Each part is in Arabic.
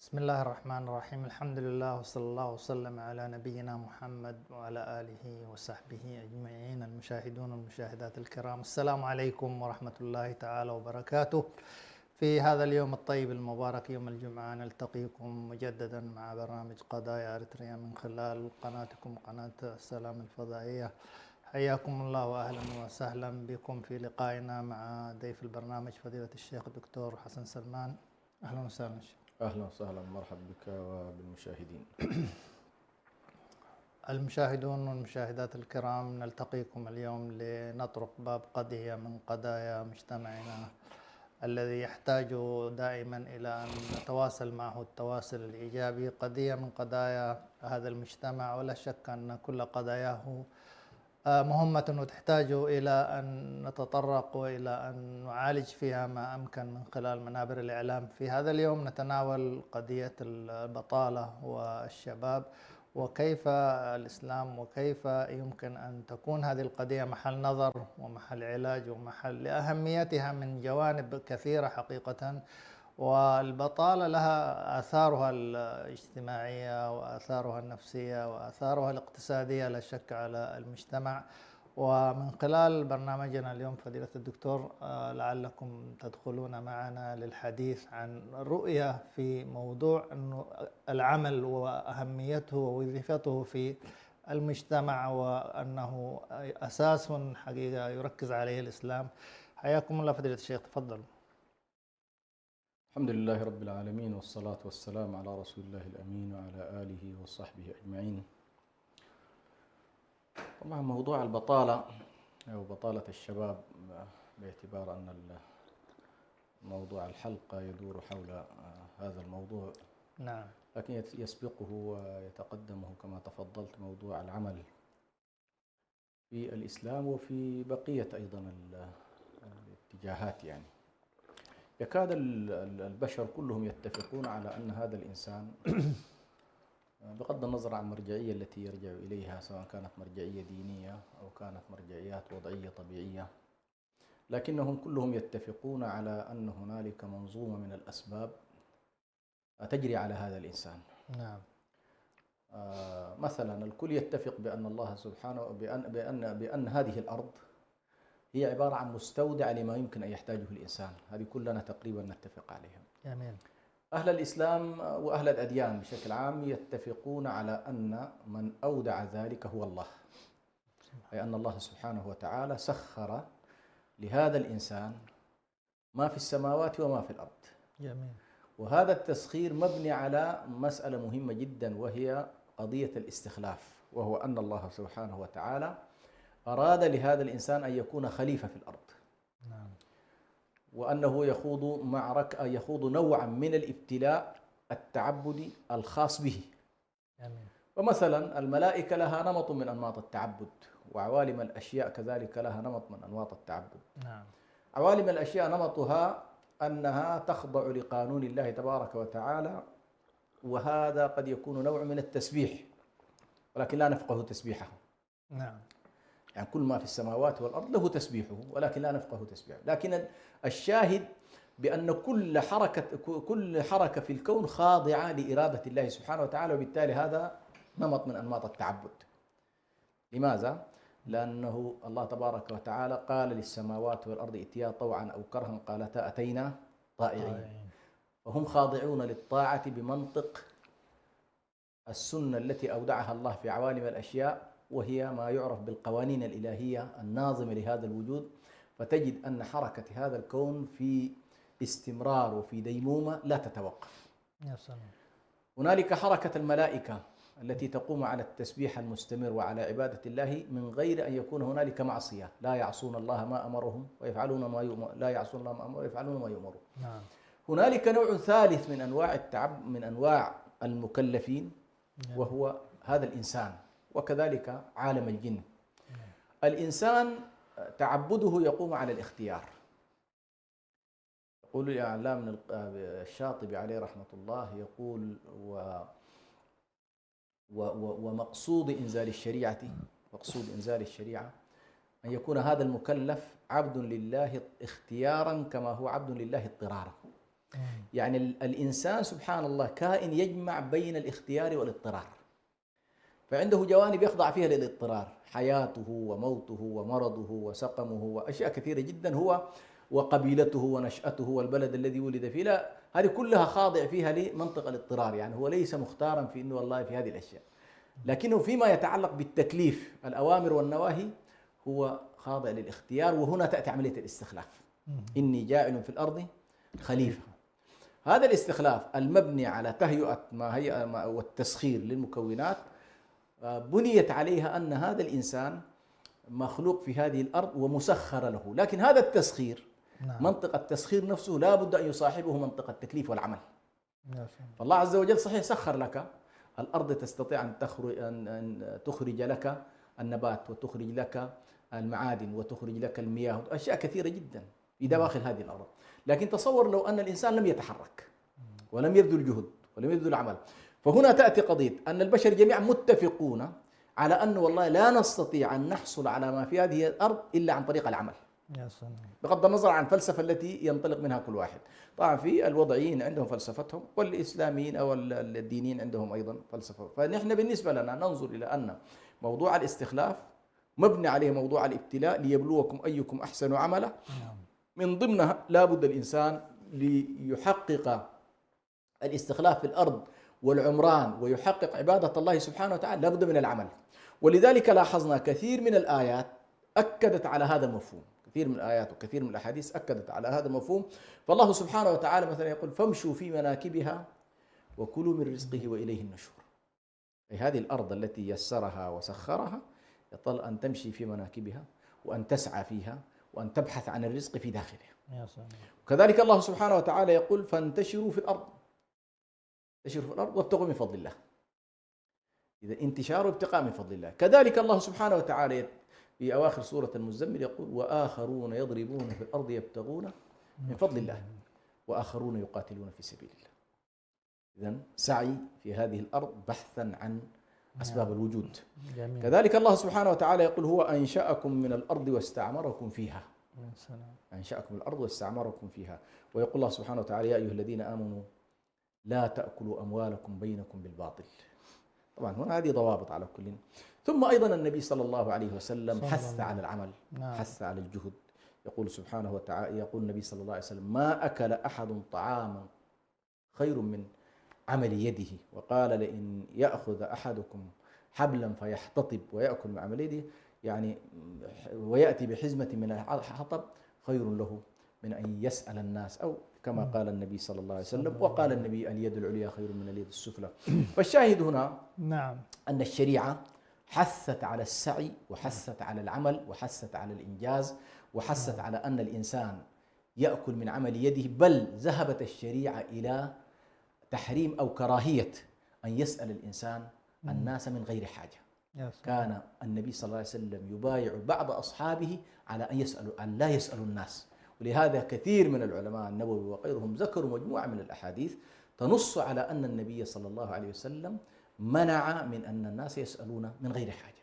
بسم الله الرحمن الرحيم. الحمد لله وصلى الله وسلم على نبينا محمد وعلى آله وصحبه أجمعين. المشاهدون والمشاهدات الكرام، السلام عليكم ورحمة الله تعالى وبركاته. في هذا اليوم الطيب المبارك يوم الجمعة نلتقيكم مجددا مع برنامج قضايا أريتريا من خلال قناتكم قناة السلام الفضائية. حياكم الله وأهلا وسهلا بكم في لقائنا مع ضيف البرنامج فضيلة الشيخ الدكتور حسن سلمان. أهلا وسهلا شيخ. أهلا وسهلا، مرحبا بك وبالمشاهدين. المشاهدون والمشاهدات الكرام، نلتقيكم اليوم لنطرق باب قضية من قضايا مجتمعنا الذي يحتاج دائما إلى أن نتواصل معه التواصل الإيجابي. قضية من قضايا هذا المجتمع، ولا شك أن كل قضاياه مهمة وتحتاج إلى أن نتطرق وإلى أن نعالج فيها ما أمكن من خلال منابر الإعلام. في هذا اليوم نتناول قضية البطالة والشباب، وكيف الإسلام وكيف يمكن أن تكون هذه القضية محل نظر ومحل علاج ومحل لأهميتها من جوانب كثيرة حقيقة. والبطالة لها آثارها الاجتماعية وآثارها النفسية وآثارها الاقتصادية لا شك على المجتمع. ومن خلال برنامجنا اليوم فضيلة الدكتور لعلكم تدخلون معنا للحديث عن رؤية في موضوع أنه العمل وأهميته ووظيفته في المجتمع، وأنه أساس حقيقة يركز عليه الإسلام. حياكم الله فضيلة الشيخ، تفضل. الحمد لله رب العالمين، والصلاة والسلام على رسول الله الأمين وعلى آله وصحبه أجمعين. طبعا موضوع البطالة أو بطالة الشباب، باعتبار أن موضوع الحلقة يدور حول هذا الموضوع، نعم، لكن يسبقه ويتقدمه كما تفضلت موضوع العمل في الإسلام وفي بقية أيضا الاتجاهات. يعني يكاد البشر كلهم يتفقون على أن هذا الإنسان بغض النظر عن المرجعية التي يرجع إليها، سواء كانت مرجعية دينية أو كانت مرجعيات وضعية طبيعية، لكنهم كلهم يتفقون على أن هنالك منظومة من الأسباب تجري على هذا الإنسان. نعم. مثلا الكل يتفق بأن الله سبحانه بأن هذه الأرض هي عبارة عن مستودع لما يمكن أن يحتاجه الإنسان، هذه كلنا تقريبا نتفق عليها. جميل. أهل الإسلام وأهل الأديان بشكل عام يتفقون على أن من أودع ذلك هو الله، أي أن الله سبحانه وتعالى سخر لهذا الإنسان ما في السماوات وما في الأرض. جميل. وهذا التسخير مبني على مسألة مهمة جدا، وهي قضية الاستخلاف، وهو أن الله سبحانه وتعالى أراد لهذا الإنسان أن يكون خليفة في الأرض. نعم. وأنه يخوض نوعا من الابتلاء التعبدي الخاص به. جميل. ومثلا الملائكة لها نمط من أنماط التعبد، وعوالم الأشياء كذلك لها نمط من أنماط التعبد. نعم. عوالم الأشياء نمطها أنها تخضع لقانون الله تبارك وتعالى، وهذا قد يكون نوع من التسبيح، ولكن لا نفقه تسبيحه. نعم. يعني كل ما في السماوات والأرض له تسبيحه، ولكن لا نفقه تسبيحه. لكن الشاهد بأن كل حركة في الكون خاضعة لإرادة الله سبحانه وتعالى، وبالتالي هذا نمط من أنماط التعبد. لماذا؟ لأنه الله تبارك وتعالى قال للسماوات والأرض ائتيا طوعا أو كرها قالتا أتينا طائعين، فهم خاضعون للطاعة بمنطق السنة التي أودعها الله في عوالم الأشياء، وهي ما يعرف بالقوانين الإلهية الناظمة لهذا الوجود. فتجد أن حركة هذا الكون في استمرار وفي ديمومة لا تتوقف. يا سلام. هنالك حركة الملائكة التي تقوم على التسبيح المستمر وعلى عبادة الله من غير أن يكون هنالك معصية، لا يعصون الله ما أمرهم ويفعلون ما يؤمر، لا يعصون الله ما أمرهم ويفعلون ما يؤمرون. نعم. هنالك نوع ثالث من أنواع من أنواع المكلفين، وهو هذا الإنسان، وكذلك عالم الجن. الإنسان تعبده يقوم على الاختيار. يقول الإعلام الشاطبي عليه رحمة الله، يقول ومقصود إنزال الشريعة أن يكون هذا المكلف عبد لله اختيارا كما هو عبد لله اضطرارا. يعني الإنسان سبحان الله كائن يجمع بين الاختيار والاضطرار، فعنده جوانب يخضع فيها للاضطرار، حياته وموته ومرضه وسقمه وأشياء كثيرة جدا، هو وقبيلته ونشأته والبلد الذي ولد فيه، لا هذه كلها خاضع فيها لمنطق الاضطرار، يعني هو ليس مختارا في أنه والله في هذه الأشياء، لكنه فيما يتعلق بالتكليف الأوامر والنواهي هو خاضع للاختيار. وهنا تأتي عملية الاستخلاف، إني جاعل في الأرض خليفة. هذا الاستخلاف المبني على تهيئة ما هي والتسخير للمكونات بنيت عليها أن هذا الإنسان مخلوق في هذه الأرض ومسخر له، لكن هذا التسخير منطق التسخير نفسه لا بد أن يصاحبه منطق التكليف والعمل. فالله عز وجل صحيح سخر لك الأرض، تستطيع أن تخرج لك النبات وتخرج لك المعادن وتخرج لك المياه، أشياء كثيرة جدا في دواخل هذه الأرض، لكن تصور لو أن الإنسان لم يتحرك ولم يبذل جهد ولم يبذل عمل. فهنا تأتي قضية أن البشر جميعا متفقون على أن والله لا نستطيع أن نحصل على ما في هذه الأرض إلا عن طريق العمل، بغض النظر عن الفلسفة التي ينطلق منها كل واحد. طبعا في الوضعيين عندهم فلسفتهم، والإسلاميين أو الدينيين عندهم أيضا فلسفة. فنحن بالنسبة لنا ننظر إلى أن موضوع الاستخلاف مبني عليه موضوع الابتلاء ليبلوكم أيكم أحسن عملا، من ضمنها لا بد الإنسان ليحقق الاستخلاف في الأرض والعمران ويحقق عبادة الله سبحانه وتعالى لا بد من العمل. ولذلك لاحظنا كثير من الآيات أكدت على هذا المفهوم، كثير من الآيات وكثير من الأحاديث أكدت على هذا المفهوم. فالله سبحانه وتعالى مثلا يقول فامشوا في مناكبها وكلوا من رزقه وإليه النشور. أي هذه الأرض التي يسرها وسخرها يطل أن تمشي في مناكبها وأن تسعى فيها وأن تبحث عن الرزق في داخلها. وكذلك الله سبحانه وتعالى يقول فانتشروا في الأرض، انتشروا في الأرض وابتغوا من فضل الله. إذا انتشار وابتغاء من فضل الله. كذلك الله سبحانه وتعالى في أواخر سورة المزمل يقول وآخرون يضربون في الأرض يبتغون من فضل الله وآخرون يقاتلون في سبيل الله. إذن سعي في هذه الأرض بحثا عن أسباب الوجود. جميل. كذلك الله سبحانه وتعالى يقول هو أنشأكم من الأرض واستعمركم فيها. أنشأكم من الأرض واستعمركم فيها. ويقول الله سبحانه وتعالى يا أيها الذين آمنوا لا تأكلوا أموالكم بينكم بالباطل. طبعا هنا هذه ضوابط على كل. ثم أيضا النبي صلى الله عليه وسلم حث على العمل، حث على الجهد. يقول سبحانه وتعالى، يقول النبي صلى الله عليه وسلم ما أكل أحد طعاما خير من عمل يده، وقال لئن يأخذ أحدكم حبلا فيحتطب ويأكل من عمل يده، يعني ويأتي بحزمة من الحطب خير له من أن يسأل الناس، أو كما قال النبي صلى الله عليه وسلم. وقال النبي اليد العليا خير من اليد السفلى. فالشاهد هنا أن الشريعة حثت على السعي وحثت على العمل وحثت على الإنجاز وحثت على أن الإنسان يأكل من عمل يده، بل ذهبت الشريعة إلى تحريم أو كراهية أن يسأل الإنسان الناس من غير حاجة. كان النبي صلى الله عليه وسلم يبايع بعض أصحابه على أن لا يسألوا الناس. ولهذا كثير من العلماء النووي وغيرهم ذكروا مجموعة من الأحاديث تنص على أن النبي صلى الله عليه وسلم منع من أن الناس يسألون من غير حاجة.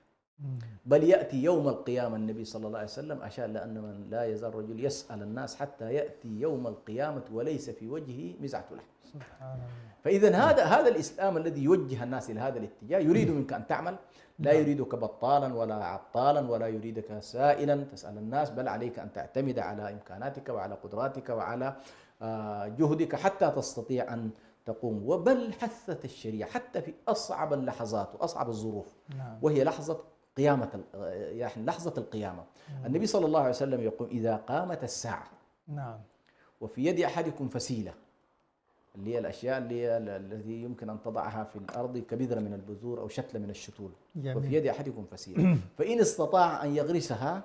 بل يأتي يوم القيامة النبي صلى الله عليه وسلم أشار لأن من لا يزال رجل يسأل الناس حتى يأتي يوم القيامة وليس في وجهه مزعة لحم. فإذا هذا الإسلام الذي يوجه الناس إلى هذا الاتجاه يريد منك أن تعمل، لا يريدك بطالا ولا عطالا ولا يريدك سائلا تسأل الناس، بل عليك أن تعتمد على إمكاناتك وعلى قدراتك وعلى جهدك حتى تستطيع أن تقوم. وبل حثت الشريعة حتى في أصعب اللحظات وأصعب الظروف، وهي لحظة يعني لحظة القيامة. النبي صلى الله عليه وسلم يقول إذا قامت الساعة وفي يد أحدكم فسيلة، اللي هي الأشياء التي يمكن أن تضعها في الأرض كبذرة من البذور أو شتلة من الشتول، وفي يد أحدكم فسيلة فإن استطاع أن يغرسها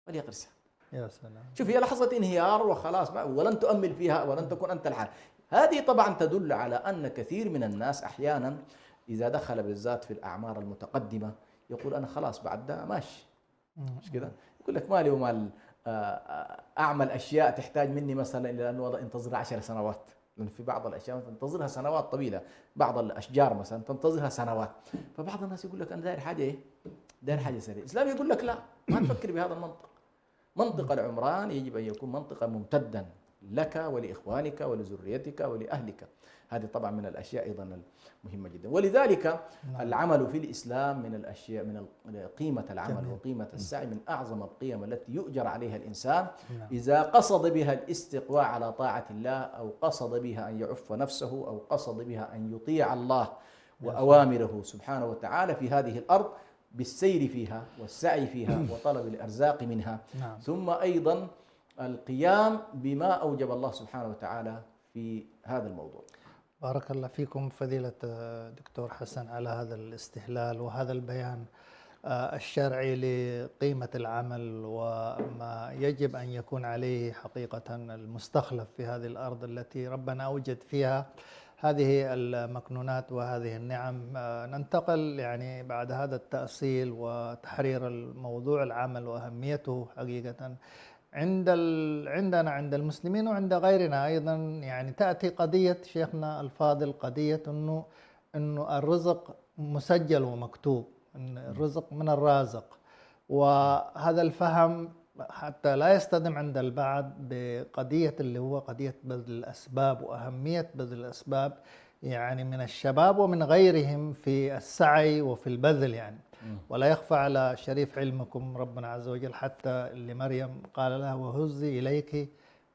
فليغرسها. يا سلام. شوف هي لحظة انهيار وخلاص ولن تؤمل فيها ولن تكون أنت الحال. هذه طبعا تدل على أن كثير من الناس أحيانا إذا دخل بالذات في الأعمار المتقدمة يقول أنا خلاص بعد ده ماشي، مش كذا؟ يقول لك مالي ومال أعمل أشياء تحتاج مني مثلا إلى أن أنتظر 10 سنوات، لأن في بعض الأشياء تنتظرها سنوات طويلة، بعض الأشجار مثلا تنتظرها سنوات. فبعض الناس يقول لك أنا داير حاجة إيه؟ داير حاجة سريعة. الإسلام يقول لك لا، ما تفكر بهذا المنطق. منطق العمران يجب أن يكون منطقا ممتدا لك ولإخوانك ولذريتك ولأهلك. هذه طبعا من الأشياء أيضا المهمة جدا. ولذلك العمل في الإسلام من الأشياء، من قيمة العمل وقيمة السعي من أعظم القيم التي يؤجر عليها الإنسان إذا قصد بها الاستقواء على طاعة الله، أو قصد بها أن يعف نفسه، أو قصد بها أن يطيع الله وأوامره سبحانه وتعالى في هذه الأرض بالسير فيها والسعي فيها وطلب الأرزاق منها. ثم أيضا القيام بما أوجب الله سبحانه وتعالى في هذا الموضوع. بارك الله فيكم فضيلة دكتور حسن على هذا الاستهلال وهذا البيان الشرعي لقيمة العمل وما يجب أن يكون عليه حقيقة المستخلف في هذه الأرض التي ربنا أوجد فيها هذه المكنونات وهذه النعم. ننتقل يعني بعد هذا التأصيل وتحرير الموضوع العمل وأهميته حقيقة عندنا عند المسلمين وعند غيرنا أيضا. يعني تأتي قضية شيخنا الفاضل، قضية إنه الرزق مسجل ومكتوب، إن الرزق من الرازق، وهذا الفهم حتى لا يصطدم عند البعض بقضية اللي هو قضية بذل الأسباب وأهمية بذل الأسباب، يعني من الشباب ومن غيرهم في السعي وفي البذل يعني. ولا يخفى على شريف علمكم ربنا عز وجل حتى اللي مريم قال لها وهزي إليك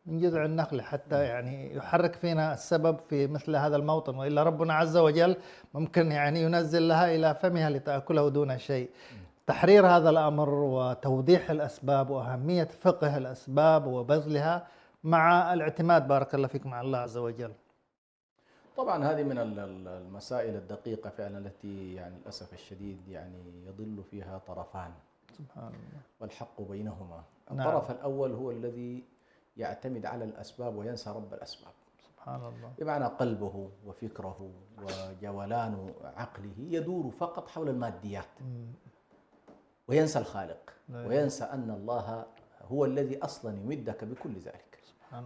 من جذع النخل، حتى يعني يحرك فينا السبب في مثل هذا الموطن، وإلا ربنا عز وجل ممكن يعني ينزل لها إلى فمها لتأكله دون شيء. تحرير هذا الأمر وتوضيح الأسباب وأهمية فقه الأسباب وبذلها مع الاعتماد بارك الله فيكم على الله عز وجل. طبعا هذه من المسائل الدقيقة فعلا التي يعني للأسف الشديد يعني يضل فيها طرفان سبحان الله والحق بينهما. الطرف الأول هو الذي يعتمد على الأسباب وينسى رب الأسباب سبحان الله، بمعنى قلبه وفكره وجولان عقله يدور فقط حول الماديات وينسى الخالق وينسى أن الله هو الذي أصلا يمدك بكل ذلك.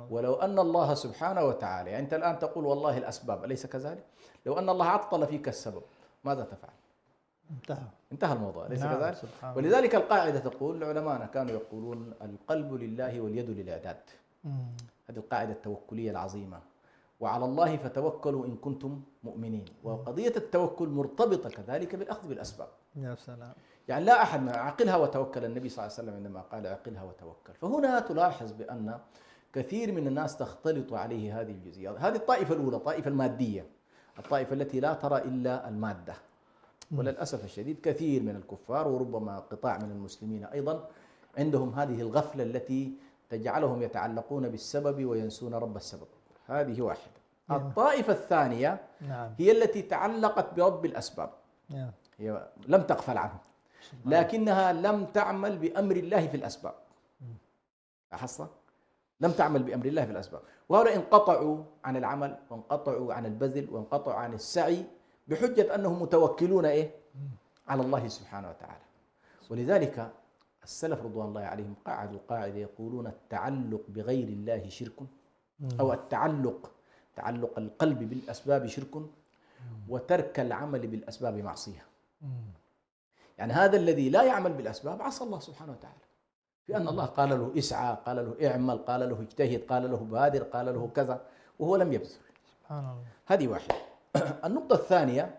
ولو أن الله سبحانه وتعالى، يعني أنت الآن تقول والله الأسباب، أليس كذلك؟ لو أن الله عطل فيك السبب ماذا تفعل؟ انتهى الموضوع، أليس كذلك؟ ولذلك القاعدة تقول، علماءنا كانوا يقولون القلب لله واليد للإعداد. هذه القاعدة التوكلية العظيمة، وعلى الله فتوكلوا إن كنتم مؤمنين. وقضية التوكل مرتبطة كذلك بالأخذ بالأسباب. يا سلام. يعني لا أحد عقلها وتوكل، النبي صلى الله عليه وسلم عندما قال عقلها وتوكل. فهنا تلاحظ بأن كثير من الناس تختلط عليه هذه الجزئيات. هذه الطائفة الأولى، الطائفة المادية، الطائفة التي لا ترى إلا المادة. وللأسف الشديد كثير من الكفار وربما قطاع من المسلمين أيضا عندهم هذه الغفلة التي تجعلهم يتعلقون بالسبب وينسون رب السبب. هذه واحدة. الطائفة الثانية هي التي تعلقت برب الأسباب، هي لم تغفل عنه لكنها لم تعمل بأمر الله في الأسباب. لاحظت؟ لم تعمل بأمر الله في الأسباب. وهؤلاء انقطعوا عن العمل وانقطعوا عن البذل وانقطعوا عن السعي بحجة أنهم متوكلون على الله سبحانه وتعالى. ولذلك السلف رضوان الله عليهم قعدوا قاعدة يقولون التعلق بغير الله شرك، أو تعلق القلب بالأسباب شرك، وترك العمل بالأسباب معصية. يعني هذا الذي لا يعمل بالأسباب عصى الله سبحانه وتعالى، لأن الله قال له اسعى، قال له اعمل، قال له اجتهد، قال له بادر، قال له كذا، وهو لم يبذل. سبحان الله. هذه واحدة. النقطة الثانية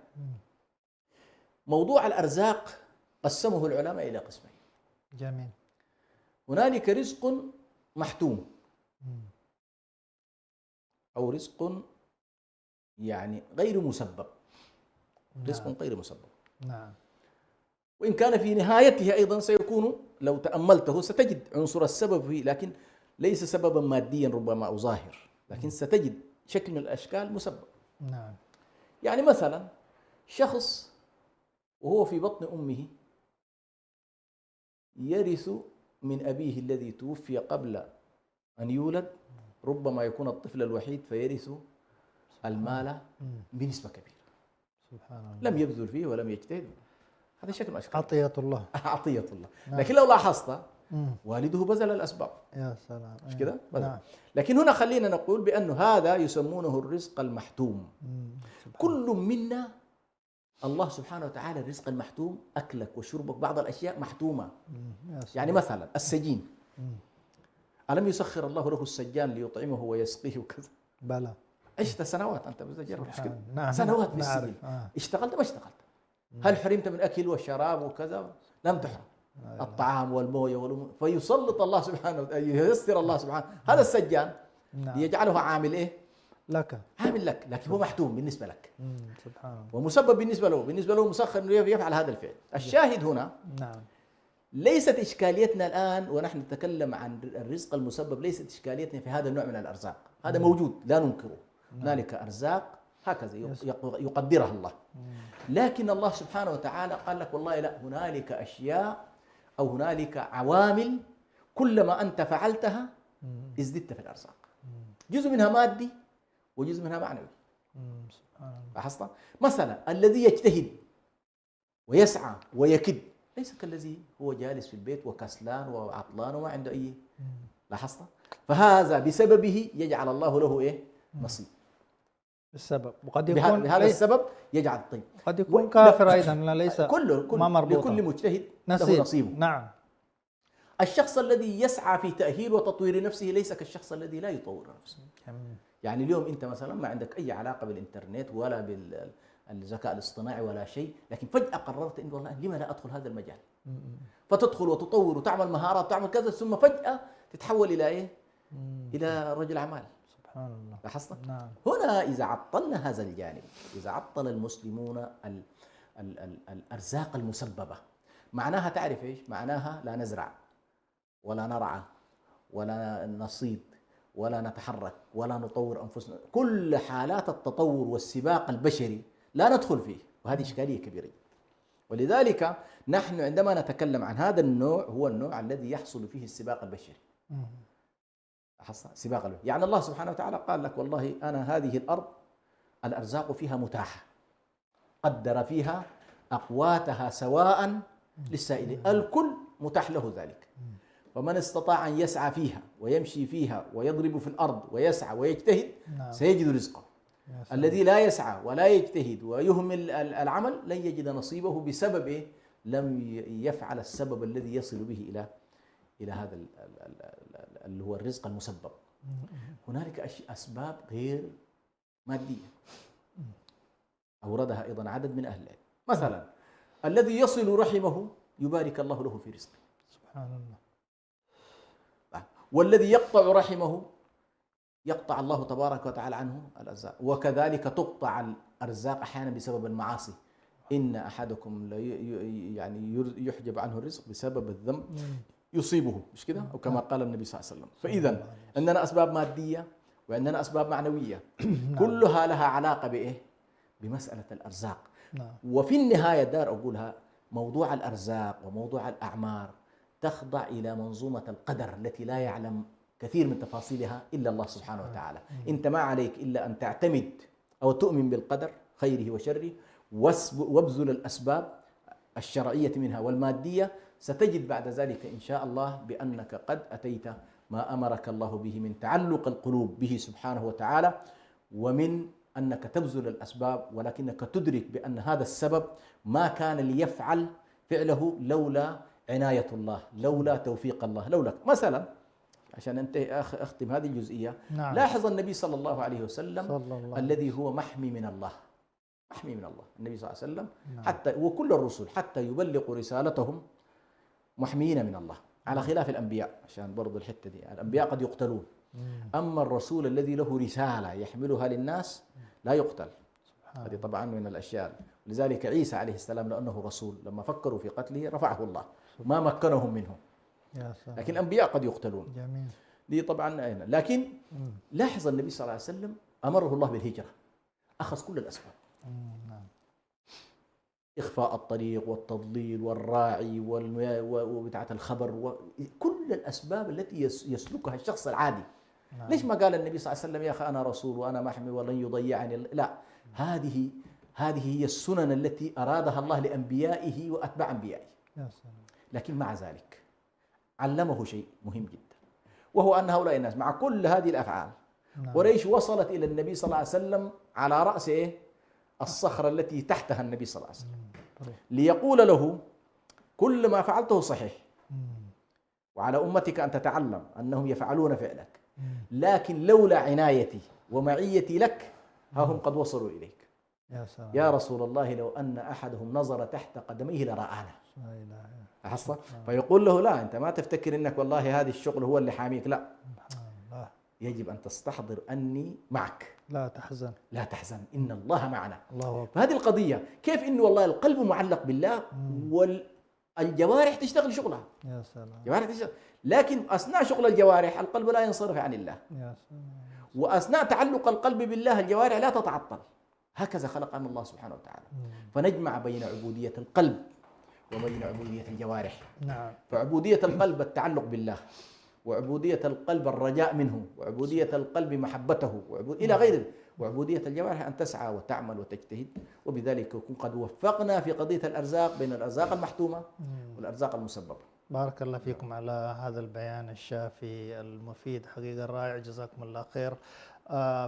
موضوع الأرزاق قسمه العلماء إلى قسمين. جميل. هنالك رزق محتوم أو رزق يعني غير مسبب. رزق غير مسبب. نعم. وإن كان في نهايته أيضا سيكون، لو تأملته ستجد عنصر السبب فيه، لكن ليس سببا ماديا ربما أو ظاهر، لكن ستجد شكل من الأشكال مسبب. نعم. يعني مثلا شخص وهو في بطن أمه يرث من أبيه الذي توفي قبل أن يولد، ربما يكون الطفل الوحيد فيرث المال بنسبة كبيرة. سبحان الله. لم يبذل فيه ولم يجتهد. هذا شكل من الأشكال. عطية الله. عطية الله. نعم. لكن لو لاحظت والده بذل الأسباب. يا سلام. مش كده؟ نعم. لكن هنا خلينا نقول بأنه هذا يسمونه الرزق المحتوم. كل منا الله سبحانه وتعالى الرزق المحتوم، أكلك وشربك بعض الأشياء محتومة. يعني مثلا السجين، ألم يسخر الله له السجان ليطعمه ويسقيه وكذا؟ بلى. عشت سنوات أنت بتجرب مش كده؟ نعم. سنوات في نعرف. السجن. اشتغلت ما اشتغلت؟ هل حرمت من أكل وشراب وكذا؟ لم تحرم. الطعام والمويه فيسلط الله سبحانه ييسر الله سبحانه هذا السجان ليجعله عامل ايه؟ لك. عامل لك، لكن هو محتوم بالنسبه لك. سبحان الله. ومسبب بالنسبه له مسخر انه يفعل هذا الفعل. الشاهد هنا نعم. ليست اشكاليتنا الان ونحن نتكلم عن الرزق المسبب، ليست اشكاليتنا في هذا النوع من الارزاق، هذا موجود لا ننكره. هنالك ارزاق هكذا يقدرها الله. لكن الله سبحانه وتعالى قال لك والله لا، هنالك اشياء أو هنالك عوامل كلما أنت فعلتها ازددت في الأرزاق. جزء منها مادي وجزء منها معنوي. لاحظت؟ مثلا الذي يجتهد ويسعى ويكد ليس كالذي هو جالس في البيت وكسلان وعطلان وما عنده أي. لاحظت؟ فهذا بسببه يجعل الله له إيه؟ نصيب. السبب، وقد يكون بهذا السبب يجعل طيب. قد يكون كافر أيضا، ليس ما مربوط. لكل مجتهد له نصيبه. نعم. الشخص الذي يسعى في تأهيل وتطوير نفسه ليس كالشخص الذي لا يطور نفسه. يعني اليوم أنت مثلا ما عندك أي علاقة بالإنترنت ولا بالذكاء الاصطناعي ولا شيء، لكن فجأة قررت إن والله لما لا أدخل هذا المجال، فتدخل وتطور وتعمل مهارات وتعمل كذا، ثم فجأة تتحول إلى إيه؟ إلى رجل أعمال. سبحان الله. لاحظت؟ نعم. هنا إذا عطلنا هذا الجانب، إذا عطل المسلمون الأرزاق المسببة، معناها تعرف إيش؟ معناها لا نزرع ولا نرعى ولا نصيد ولا نتحرك ولا نطور أنفسنا. كل حالات التطور والسباق البشري لا ندخل فيه، وهذه إشكالية كبيرة. ولذلك نحن عندما نتكلم عن هذا النوع هو النوع الذي يحصل فيه السباق البشري. سباق البشري. يعني الله سبحانه وتعالى قال لك والله أنا هذه الأرض الأرزاق فيها متاحة، قدر فيها أقواتها سواء للسائلين، الكل متاح له ذلك. فمن استطاع أن يسعى فيها ويمشي فيها ويضرب في الأرض ويسعى ويجتهد سيجد رزقه. الذي لا يسعى ولا يجتهد ويهمل العمل لن يجد نصيبه بسبب إيه؟ لم يفعل السبب الذي يصل به إلى هذا اللي هو الرزق المسبب. هنالك أسباب غير مادية أوردها أيضا عدد من أهل العلم. مثلا الذي يصل رحمه يبارك الله له في رزقه. سبحان الله. والذي يقطع رحمه يقطع الله تبارك وتعالى عنه الأرزاق. وكذلك تقطع الأرزاق أحيانا بسبب المعاصي. إن أحدكم يعني يحجب عنه الرزق بسبب الذنب يصيبه، مش كده؟ أو كما قال النبي صلى الله عليه وسلم. فإذا عندنا أسباب مادية وعندنا أسباب معنوية، كلها لها علاقة بإيه؟ بمسألة الأرزاق. وفي النهاية دار أقولها، موضوع الأرزاق وموضوع الأعمار تخضع إلى منظومة القدر التي لا يعلم كثير من تفاصيلها إلا الله سبحانه وتعالى. أنت ما عليك إلا أن تعتمد أو تؤمن بالقدر خيره وشره، وابذل الأسباب الشرعية منها والمادية، ستجد بعد ذلك إن شاء الله بأنك قد أتيت ما أمرك الله به من تعلق القلوب به سبحانه وتعالى، ومن أنك تبذل الأسباب ولكنك تدرك بأن هذا السبب ما كان ليفعل فعله لولا عناية الله، لولا توفيق الله، لولا. مثلا عشان انتهي أختم هذه الجزئية. لاحظ النبي صلى الله عليه وسلم الذي هو محمي من الله، محمي من الله النبي صلى الله عليه وسلم. حتى وكل الرسل حتى يبلغوا رسالتهم محميين من الله، على خلاف الأنبياء. عشان برضو الحتة دي، الأنبياء قد يقتلون، أما الرسول الذي له رسالة يحملها للناس لا يقتل. هذه طبعا من الأشياء. لذلك عيسى عليه السلام لأنه رسول لما فكروا في قتله رفعه الله، ما مكنهم منه. لكن الأنبياء قد يقتلون. جميل. دي طبعا أين. لكن لاحظ النبي صلى الله عليه وسلم أمره الله بالهجرة، أخذ كل الأسباب، إخفاء الطريق والتضليل والراعي وبتاعة الخبر وكل الأسباب التي يسلكها الشخص العادي. ليش ما قال النبي صلى الله عليه وسلم يا أخي أنا رسول وأنا محمي ولن يضيعني؟ لا، هذه هي السنن التي أرادها الله لأنبيائه وأتباع أنبيائه. لكن مع ذلك علمه شيء مهم جدا، وهو أن هؤلاء الناس مع كل هذه الأفعال قريش وصلت إلى النبي صلى الله عليه وسلم على رأس إيه؟ الصخرة التي تحتها النبي صلى الله عليه وسلم، ليقول له كل ما فعلته صحيح، وعلى أمتك أن تتعلم أنهم يفعلون فعلك، لكن لولا عنايتي ومعيتي لك ها هم قد وصلوا إليك. يا سلام. يا رسول الله لو أن أحدهم نظر تحت قدميه لرآنا. لا إله إلا أحصل؟ فيقول له لا، أنت ما تفتكر أنك والله هذا الشغل هو اللي حاميك، لا، الله. يجب أن تستحضر أني معك. لا تحزن. لا تحزن إن الله معنا. الله أكبر. فهذه القضية كيف إنه والله القلب معلق بالله والجوارح تشتغل شغلها. يا سلام. الجوارح تشتغل، لكن أثناء شغل الجوارح القلب لا ينصرف عن الله، يا سلام. وأثناء تعلق القلب بالله الجوارح لا تتعطل. هكذا خلقنا الله سبحانه وتعالى، فنجمع بين عبودية القلب وبين عبودية الجوارح. نعم. فعبودية القلب التعلق بالله، وعبودية القلب الرجاء منه، وعبودية القلب محبته، إلى غير ذلك. وعبودية الجوارح أن تسعى وتعمل وتجتهد، وبذلك يكون قد وفقنا في قضية الأرزاق بين الأرزاق المحتومة والأرزاق المسببة. بارك الله فيكم على هذا البيان الشافي المفيد، حقيقة رائع، جزاكم الله خير.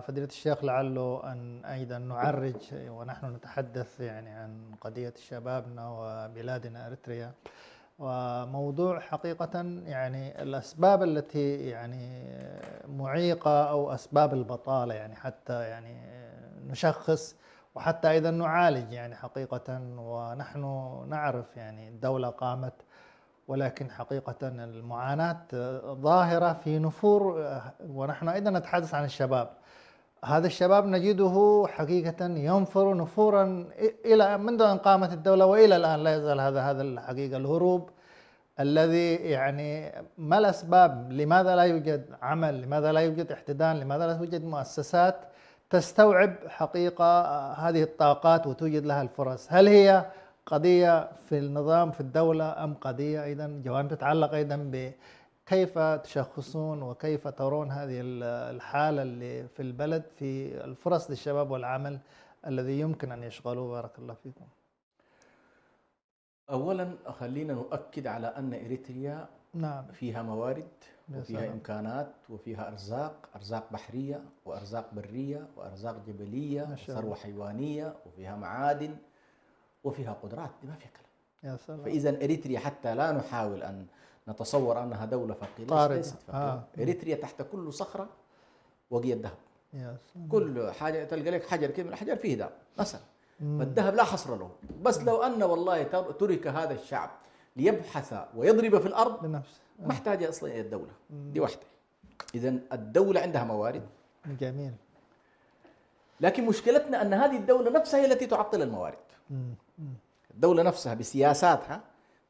فضيلة الشيخ، لعله أن أيضا نعرج ونحن نتحدث يعني عن قضية شبابنا وبلادنا إريتريا، وموضوع حقيقة يعني الأسباب التي يعني معيقة أو أسباب البطالة، يعني حتى يعني نشخص وحتى أيضا نعالج يعني حقيقة. ونحن نعرف يعني الدولة قامت، ولكن حقيقة المعاناة ظاهرة في نفور. ونحن أيضا نتحدث عن الشباب، هذا الشباب نجده حقيقة ينفر نفورا إلى منذ أن قامت الدولة وإلى الآن لا يزال هذا الحقيقة الهروب الذي يعني ما الأسباب؟ لماذا لا يوجد عمل؟ لماذا لا يوجد احتضان؟ لماذا لا توجد مؤسسات تستوعب حقيقة هذه الطاقات وتوجد لها الفرص؟ هل هي قضية في النظام في الدولة أم قضية أيضا جوانب تتعلق أيضا بكيف تشخصون وكيف ترون هذه الحالة اللي في البلد في الفرص للشباب والعمل الذي يمكن أن يشغلوه؟ بارك الله فيكم. أولا خلينا نؤكد على أن إريتريا نعم فيها موارد وفيها إمكانات وفيها أرزاق بحرية وأرزاق برية وأرزاق جبلية وثروة حيوانية، وفيها معادن وفيها قدرات، ما فيها كلام. يا سلام. فإذا إريتريا حتى لا نحاول أن نتصور أنها دولة فقيرة، ليست فقيرة. إريتريا تحت كل صخرة وقية ذهب. يا سلام. كل حاجة تلقى لك حجر كده من الأحجار فيه ذهب مثلا، فالذهب لا حصر له. بس لو أن والله ترك هذا الشعب ليبحث ويضرب في الأرض بنفسه ما محتاجة أصلا إلى الدولة دي واحدة. إذا الدولة عندها موارد. جميل. لكن مشكلتنا أن هذه الدولة نفسها هي التي تعطل الموارد. الدولة نفسها بسياساتها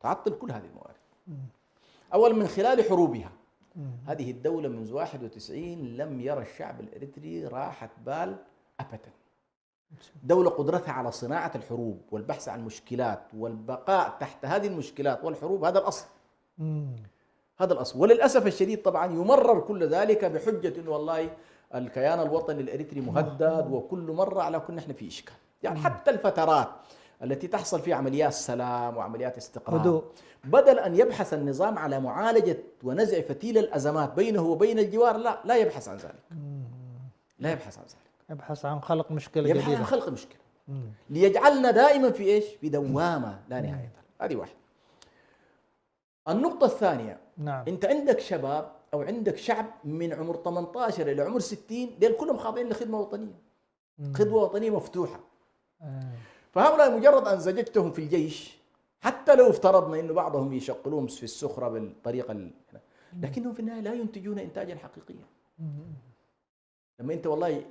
تعطل كل هذه الموارد. أولا من خلال حروبها. هذه الدولة منذ 91 لم يرى الشعب الإريتري راحة بال أبدا. دولة قدرتها على صناعة الحروب والبحث عن مشكلات والبقاء تحت هذه المشكلات والحروب، هذا الأصل. هذا الأصل. وللأسف الشديد طبعا يمرر كل ذلك بحجة أنه والله الكيان الوطني الإريتري مهدد، وكل مرة على كل نحن في إشكال. يعني حتى الفترات التي تحصل فيها عمليات سلام وعمليات استقرار، بدل أن يبحث النظام على معالجة ونزع فتيل الأزمات بينه وبين الجوار، لا يبحث عن ذلك. لا يبحث عن ذلك، يبحث عن خلق مشكلة جديدة، يبحث عن خلق مشكلة ليجعلنا دائما في إيش؟ في دوامة لا نهاية. هذه واحدة. النقطة الثانية، نعم. أنت عندك شباب أو عندك شعب من عمر 18 إلى عمر 60 ديل كلهم خاضعين لخدمة وطنية. خدمة وطنية مفتوحة. فهؤلاء مجرد أن زججتهم في الجيش، حتى لو افترضنا أنه بعضهم يشغلوهم في السخرة بالطريقة لكنهم في النهاية لا ينتجون إنتاجا حقيقيا. لما أنت والله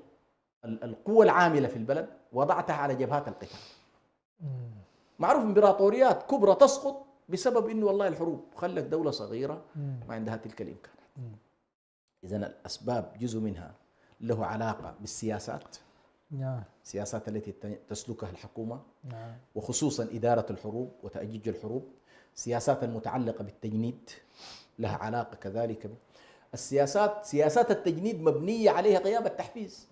القوة العاملة في البلد وضعتها على جبهات القتال، معروف إمبراطوريات كبرى تسقط بسبب أنه والله الحروب خلت دولة صغيرة ما عندها تلك الإمكانات. إذن الأسباب جزء منها له علاقة بالسياسات، السياسات التي تسلكها الحكومة، وخصوصا إدارة الحروب وتأجيج الحروب. سياسات المتعلقة بالتجنيد لها علاقة كذلك. سياسات التجنيد مبنية عليها غياب التحفيز.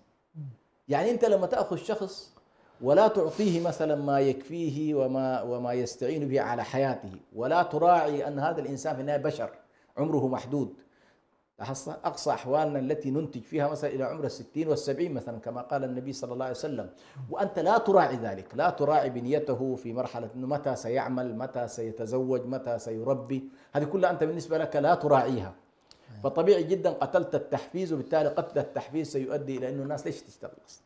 يعني أنت لما تأخذ شخص ولا تعطيه مثلا ما يكفيه وما يستعين به على حياته، ولا تراعي أن هذا الإنسان في النهاية بشر عمره محدود، لاحظت أقصى أحوالنا التي ننتج فيها مثلا إلى عمر 60 و70 مثلا كما قال النبي صلى الله عليه وسلم، وأنت لا تراعي ذلك، لا تراعي بنيته في مرحلة أنه متى سيعمل، متى سيتزوج، متى سيربي، هذه كلها أنت بالنسبة لك لا تراعيها. فطبيعي جدا قتلت التحفيز، وبالتالي قتل التحفيز سيؤدي إلى أنه الناس ليش تشتغل أصلا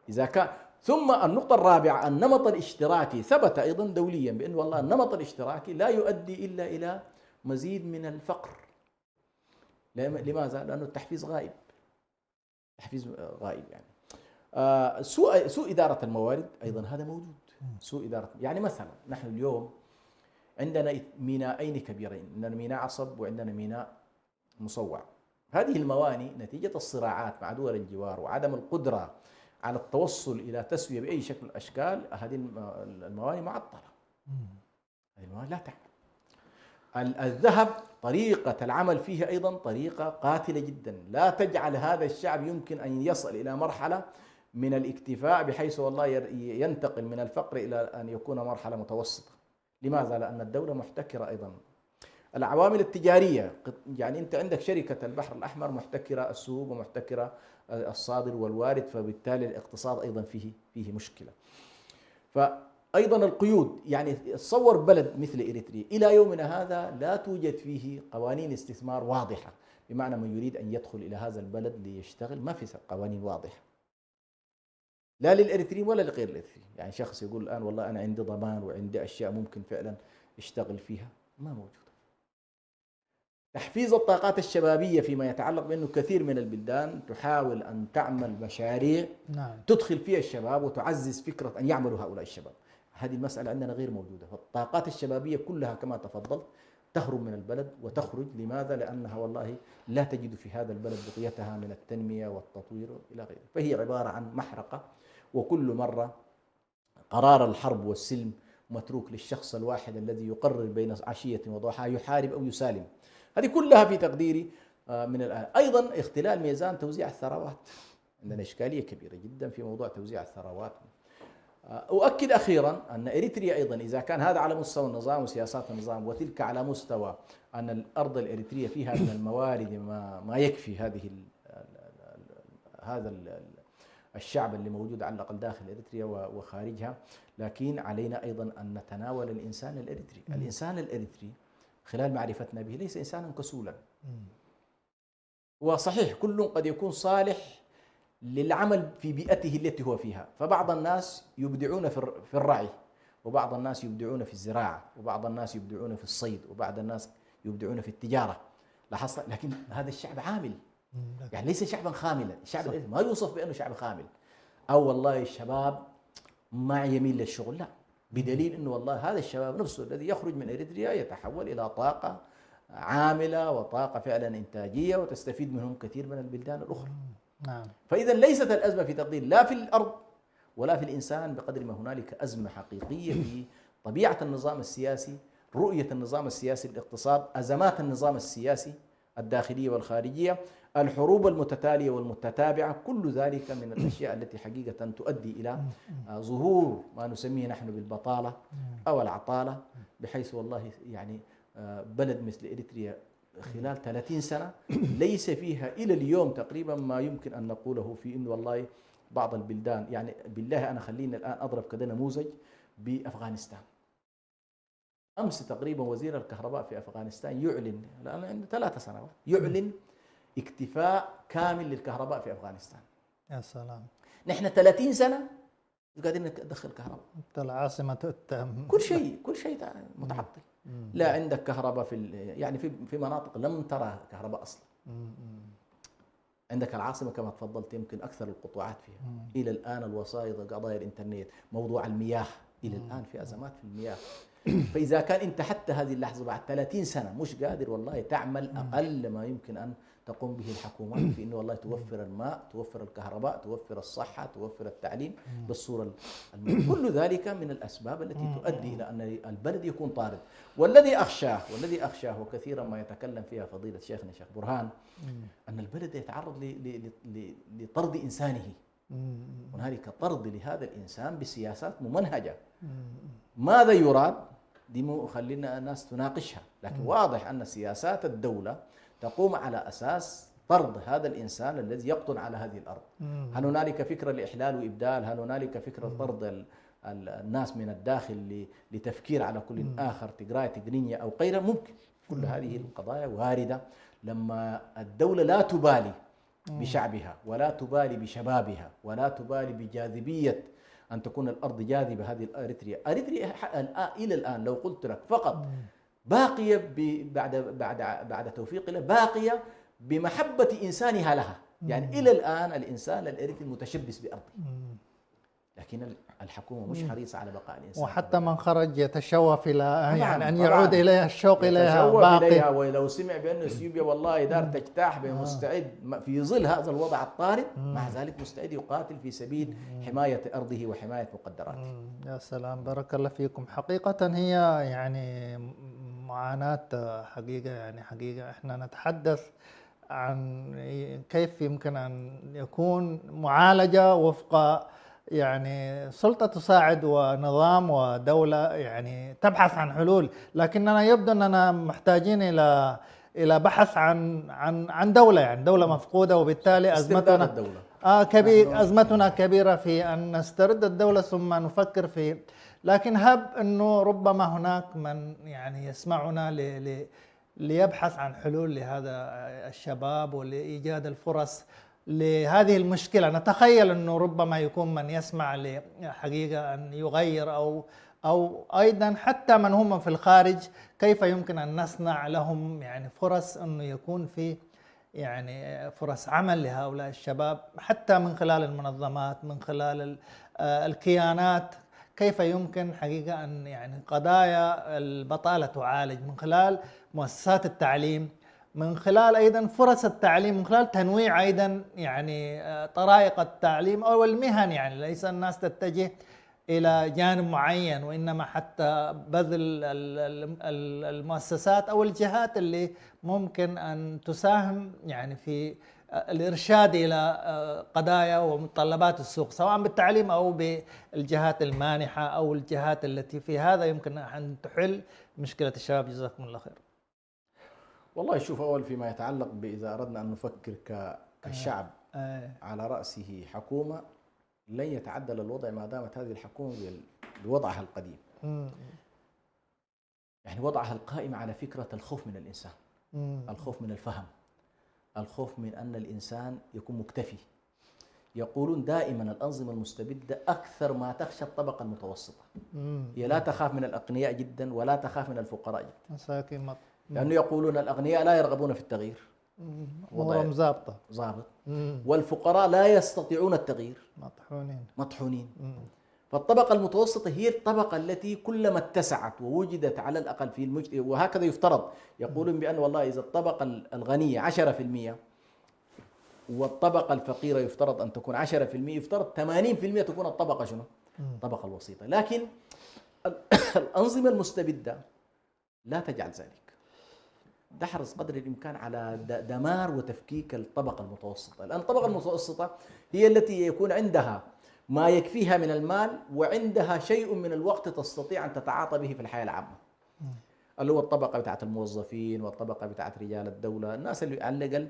إذا كان. ثم النقطة الرابعة النمط الاشتراكي، ثبت أيضا دوليا بأن والله النمط الاشتراكي لا يؤدي إلا إلى مزيد من الفقر. لماذا؟ لأنه التحفيز غائب، تحفيز غائب يعني. سوء إدارة الموارد أيضا هذا موجود. سوء إدارة، يعني مثلا نحن اليوم عندنا ميناءين كبيرين، عندنا ميناء عصب وعندنا ميناء مصوع. هذه الموانئ نتيجة الصراعات مع دول الجوار وعدم القدرة على التوصل إلى تسوية بأي شكل من الأشكال، هذه الموانئ معطلة، هذه الموانئ لا تعمل. الذهب طريقة العمل فيها أيضا طريقة قاتلة جدا، لا تجعل هذا الشعب يمكن أن يصل إلى مرحلة من الاكتفاء بحيث والله ينتقل من الفقر إلى أن يكون مرحلة متوسطة. لماذا؟ لأن الدولة محتكرة أيضا العوامل التجارية، يعني أنت عندك شركة البحر الأحمر محتكرة السوق ومحتكرة الصادر والوارد، فبالتالي الاقتصاد أيضا فيه مشكلة. فأيضا القيود، يعني تصور بلد مثل إريتريا إلى يومنا هذا لا توجد فيه قوانين استثمار واضحة، بمعنى من يريد أن يدخل إلى هذا البلد ليشتغل ما في قوانين واضحة لا للإريتريين ولا لغير الإريتريين. يعني شخص يقول الآن والله أنا عندي ضمان وعندي أشياء ممكن فعلا اشتغل فيها، ما موجودة. تحفيز الطاقات الشبابية فيما يتعلق بأنه كثير من البلدان تحاول أن تعمل مشاريع تدخل فيها الشباب وتعزز فكرة أن يعملوا هؤلاء الشباب، هذه المسألة عندنا غير موجودة. فالطاقات الشبابية كلها كما تفضلت تهرب من البلد وتخرج. لماذا؟ لأنها والله لا تجد في هذا البلد بقيتها من التنمية والتطوير إلى غيره، فهي عبارة عن محرقة، وكل مرة قرار الحرب والسلم متروك للشخص الواحد الذي يقرر بين عشية وضحاها يحارب أو يسالم. هذه كلها في تقديري من الآن. أيضا اختلال ميزان توزيع الثروات، عندنا إشكالية كبيرة جدا في موضوع توزيع الثروات. أؤكد أخيرا أن إريتريا أيضا إذا كان هذا على مستوى النظام وسياسات النظام، وتلك على مستوى أن الأرض الإريترية فيها من الموارد ما يكفي هذا الشعب اللي موجود على الأقل داخل إريتريا وخارجها، لكن علينا أيضا أن نتناول الإنسان الإريتري. الإنسان الإريتري خلال معرفتنا به ليس إنسانا كسولا، وصحيح كل قد يكون صالح للعمل في بيئته التي هو فيها، فبعض الناس يبدعون في الرعي، وبعض الناس يبدعون في الزراعة، وبعض الناس يبدعون في الصيد، وبعض الناس يبدعون في التجارة. لاحظت؟ لكن هذا الشعب عامل، يعني ليس شعبا خاملا. الشعب ما يوصف بأنه شعب خامل أو والله الشباب ما يميل للشغل، لا، بدليل أنه والله هذا الشباب نفسه الذي يخرج من إريتريا يتحول إلى طاقة عاملة وطاقة فعلا إنتاجية وتستفيد منهم كثير من البلدان الأخرى. نعم. فإذا ليست الأزمة في تقدير لا في الأرض ولا في الإنسان، بقدر ما هنالك أزمة حقيقية في طبيعة النظام السياسي، رؤية النظام السياسي للاقتصاد، أزمات النظام السياسي الداخلية والخارجية، الحروب المتتالية والمتتابعة، كل ذلك من الأشياء التي حقيقة تؤدي إلى ظهور ما نسميه نحن بالبطالة أو العطالة، بحيث والله يعني بلد مثل إريتريا خلال 30 سنة ليس فيها إلى اليوم تقريبا ما يمكن أن نقوله في إنه والله بعض البلدان، يعني بالله أنا خليني الآن أضرب كذا نموذج بأفغانستان. أمس تقريبا وزير الكهرباء في أفغانستان يعلن، لأن عنده 3 سنوات، يعلن اكتفاء كامل للكهرباء في أفغانستان. يا سلام. نحن 30 سنة قاعدين ندخل كهرباء، العاصمة تتهم كل شيء متعطل. لا عندك كهرباء يعني في مناطق لم ترى كهرباء أصلا. عندك العاصمة كما تفضلت يمكن أكثر القطاعات فيها إلى الآن الوسائط، قضايا الإنترنت، موضوع المياه، إلى الآن في أزمات في المياه. فإذا كان أنت حتى هذه اللحظة بعد 30 سنة مش قادر والله تعمل أقل ما يمكن أن تقوم به الحكومات في أنه والله توفر الماء، توفر الكهرباء، توفر الصحة، توفر التعليم بالصورة كل ذلك من الأسباب التي تؤدي إلى أن البلد يكون طارد. والذي أخشاه وكثيرا ما يتكلم فيها فضيلة شيخنا الشيخ برهان، أن البلد يتعرض لطرد إنسانه. هنالك طرد لهذا الإنسان بسياسات ممنهجة. ماذا يراد؟ دي خلينا الناس تناقشها، لكن واضح أن سياسات الدولة تقوم على أساس طرد هذا الإنسان الذي يقطن على هذه الأرض. هل هنالك فكرة لإحلال وإبدال؟ هل هنالك فكرة طرد الناس من الداخل لتفكير على كل آخر تقراية تقنية أو غيرها؟ ممكن. كل هذه القضايا واردة لما الدولة لا تبالي بشعبها ولا تبالي بشبابها ولا تبالي بجاذبية أن تكون الأرض جاذبة. هذه أريتريا إلى الآن لو قلت لك فقط باقية بعد توفيق الله باقية بمحبة إنسانها لها. يعني إلى الآن الإنسان الأريتري متشبث بأرضه، لكن الحكومة مش حريصة على بقاء الإنسان. وحتى من خرج يتشوف إلى يعني أن يعود إليها الشوق إليها باقي. ولو سمع بأن اثيوبيا والله دار تجتاح مستعد في ظل هذا الوضع الطارد، مع ذلك مستعد يقاتل في سبيل حماية أرضه وحماية مقدراته. يا سلام، بارك الله فيكم. حقيقة هي يعني معاناة حقيقة، يعني حقيقة احنا نتحدث عن كيف يمكن أن يكون معالجة وفق يعني سلطة تساعد ونظام ودولة يعني تبحث عن حلول، لكننا يبدو أننا محتاجين إلى بحث عن دولة، يعني دولة مفقودة، وبالتالي أزمتنا كبيرة في أن نسترد الدولة ثم نفكر في. لكن هب أنه ربما هناك من يعني يسمعنا ليبحث عن حلول لهذا الشباب ولإيجاد الفرص لهذه المشكلة. نتخيل أنه ربما يكون من يسمع لحقيقة أن يغير أو أيضا حتى من هم في الخارج، كيف يمكن أن نصنع لهم يعني فرص أنه يكون في يعني فرص عمل لهؤلاء الشباب، حتى من خلال المنظمات، من خلال الكيانات. كيف يمكن حقيقة أن يعني قضايا البطالة تعالج من خلال مؤسسات التعليم، من خلال أيضا فرص التعليم، من خلال تنويع أيضا يعني طرائق التعليم أو المهن. يعني ليس الناس تتجه إلى جانب معين، وإنما حتى بذل المؤسسات أو الجهات اللي ممكن أن تساهم يعني في الإرشاد إلى قضايا ومتطلبات السوق، سواء بالتعليم أو بالجهات المانحة أو الجهات التي في هذا يمكن أن تحل مشكلة الشباب. جزاكم الله خير. والله شوف، أول فيما يتعلق بإذا أردنا أن نفكر كشعب على رأسه حكومة، لن يتعدل الوضع ما دامت هذه الحكومة بوضعها القديم. يعني وضعها القائم على فكرة الخوف من الإنسان، الخوف من الفهم، الخوف من أن الإنسان يكون مكتفي. يقولون دائما الأنظمة المستبدة أكثر ما تخشى الطبقة المتوسطة. هي لا تخاف من الأغنياء جدا ولا تخاف من الفقراء جدا، مساكين، لأنه يقولون الأغنياء لا يرغبون في التغيير، وضعهم ضابط، والفقراء لا يستطيعون التغيير، مطحونين. فالطبقة المتوسطة هي الطبقة التي كلما اتسعت ووجدت على الأقل في المجتمع، وهكذا يفترض. يقولون بأن والله إذا الطبقة الغنية 10% والطبقة الفقيرة يفترض أن تكون 10%، يفترض 80% تكون الطبقة شنو؟ الطبقة الوسيطة. لكن الأنظمة المستبدة لا تجعل ذلك، تحرص قدر الإمكان على دمار وتفكيك الطبقة المتوسطة. لأن الطبقة المتوسطة هي التي يكون عندها ما يكفيها من المال، وعندها شيء من الوقت تستطيع أن تتعاطى به في الحياة العامة، اللي هو الطبقة بتاعت الموظفين والطبقة بتاعت رجال الدولة، الناس اللي على الأقل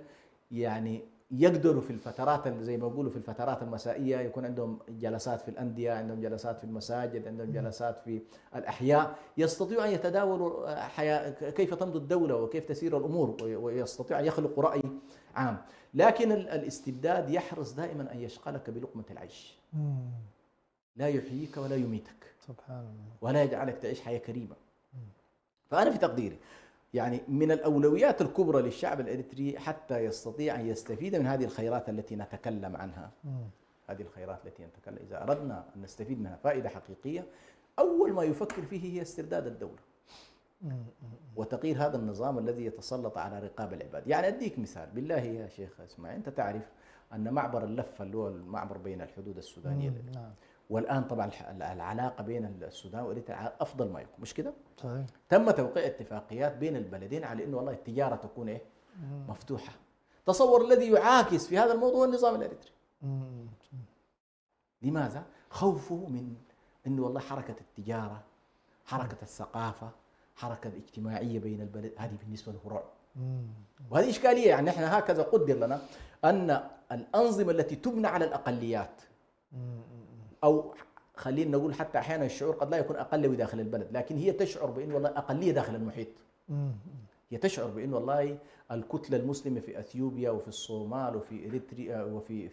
يعني يقدروا في الفترات زي ما يقولوا في الفترات المسائية يكون عندهم جلسات في الأندية، عندهم جلسات في المساجد، عندهم جلسات في الأحياء، يستطيعوا أن يتداولوا كيف تمضي الدولة وكيف تسير الأمور، ويستطيعوا أن يخلقوا رأي عام. لكن الاستبداد يحرص دائما أن يشغلك بلقمة العيش، لا يحييك ولا يميتك، سبحان الله، ولا يجعلك تعيش حياة كريمة. فأنا في تقديري يعني من الأولويات الكبرى للشعب الإريتري حتى يستطيع أن يستفيد من هذه الخيرات التي نتكلم عنها. هذه الخيرات التي نتكلم، إذا أردنا أن نستفيد منها فائدة حقيقية، أول ما يفكر فيه هي استرداد الدولة وتغيير هذا النظام الذي يتسلط على رقاب العباد. يعني أديك مثال بالله يا شيخ اسماعيل، أنت تعرف أن معبر اللفة اللي هو المعبر بين الحدود السودانية والآن طبعا العلاقة بين السودان وإريتريا أفضل ما يكون، مش كده؟ صحيح. تم توقيع اتفاقيات بين البلدين على إنه والله التجارة تكون مفتوحة. تصور الذي يعاكس في هذا الموضوع النظام الإريتري. لماذا؟ خوفه من إنه والله حركة التجارة، حركة الثقافة، حركة اجتماعية بين البلد، هذه بالنسبة له رعب. مم. وهذه إشكالية. يعني احنا هكذا قدر لنا أن الأنظمة التي تبنى على الأقليات، مم. أو خلينا نقول حتى أحيانا الشعور قد لا يكون أقلوي داخل البلد، لكن هي تشعر بأن والله أقلية داخل المحيط. مم. هي تشعر بأن والله الكتلة المسلمة في أثيوبيا وفي الصومال وفي إريتريا وفي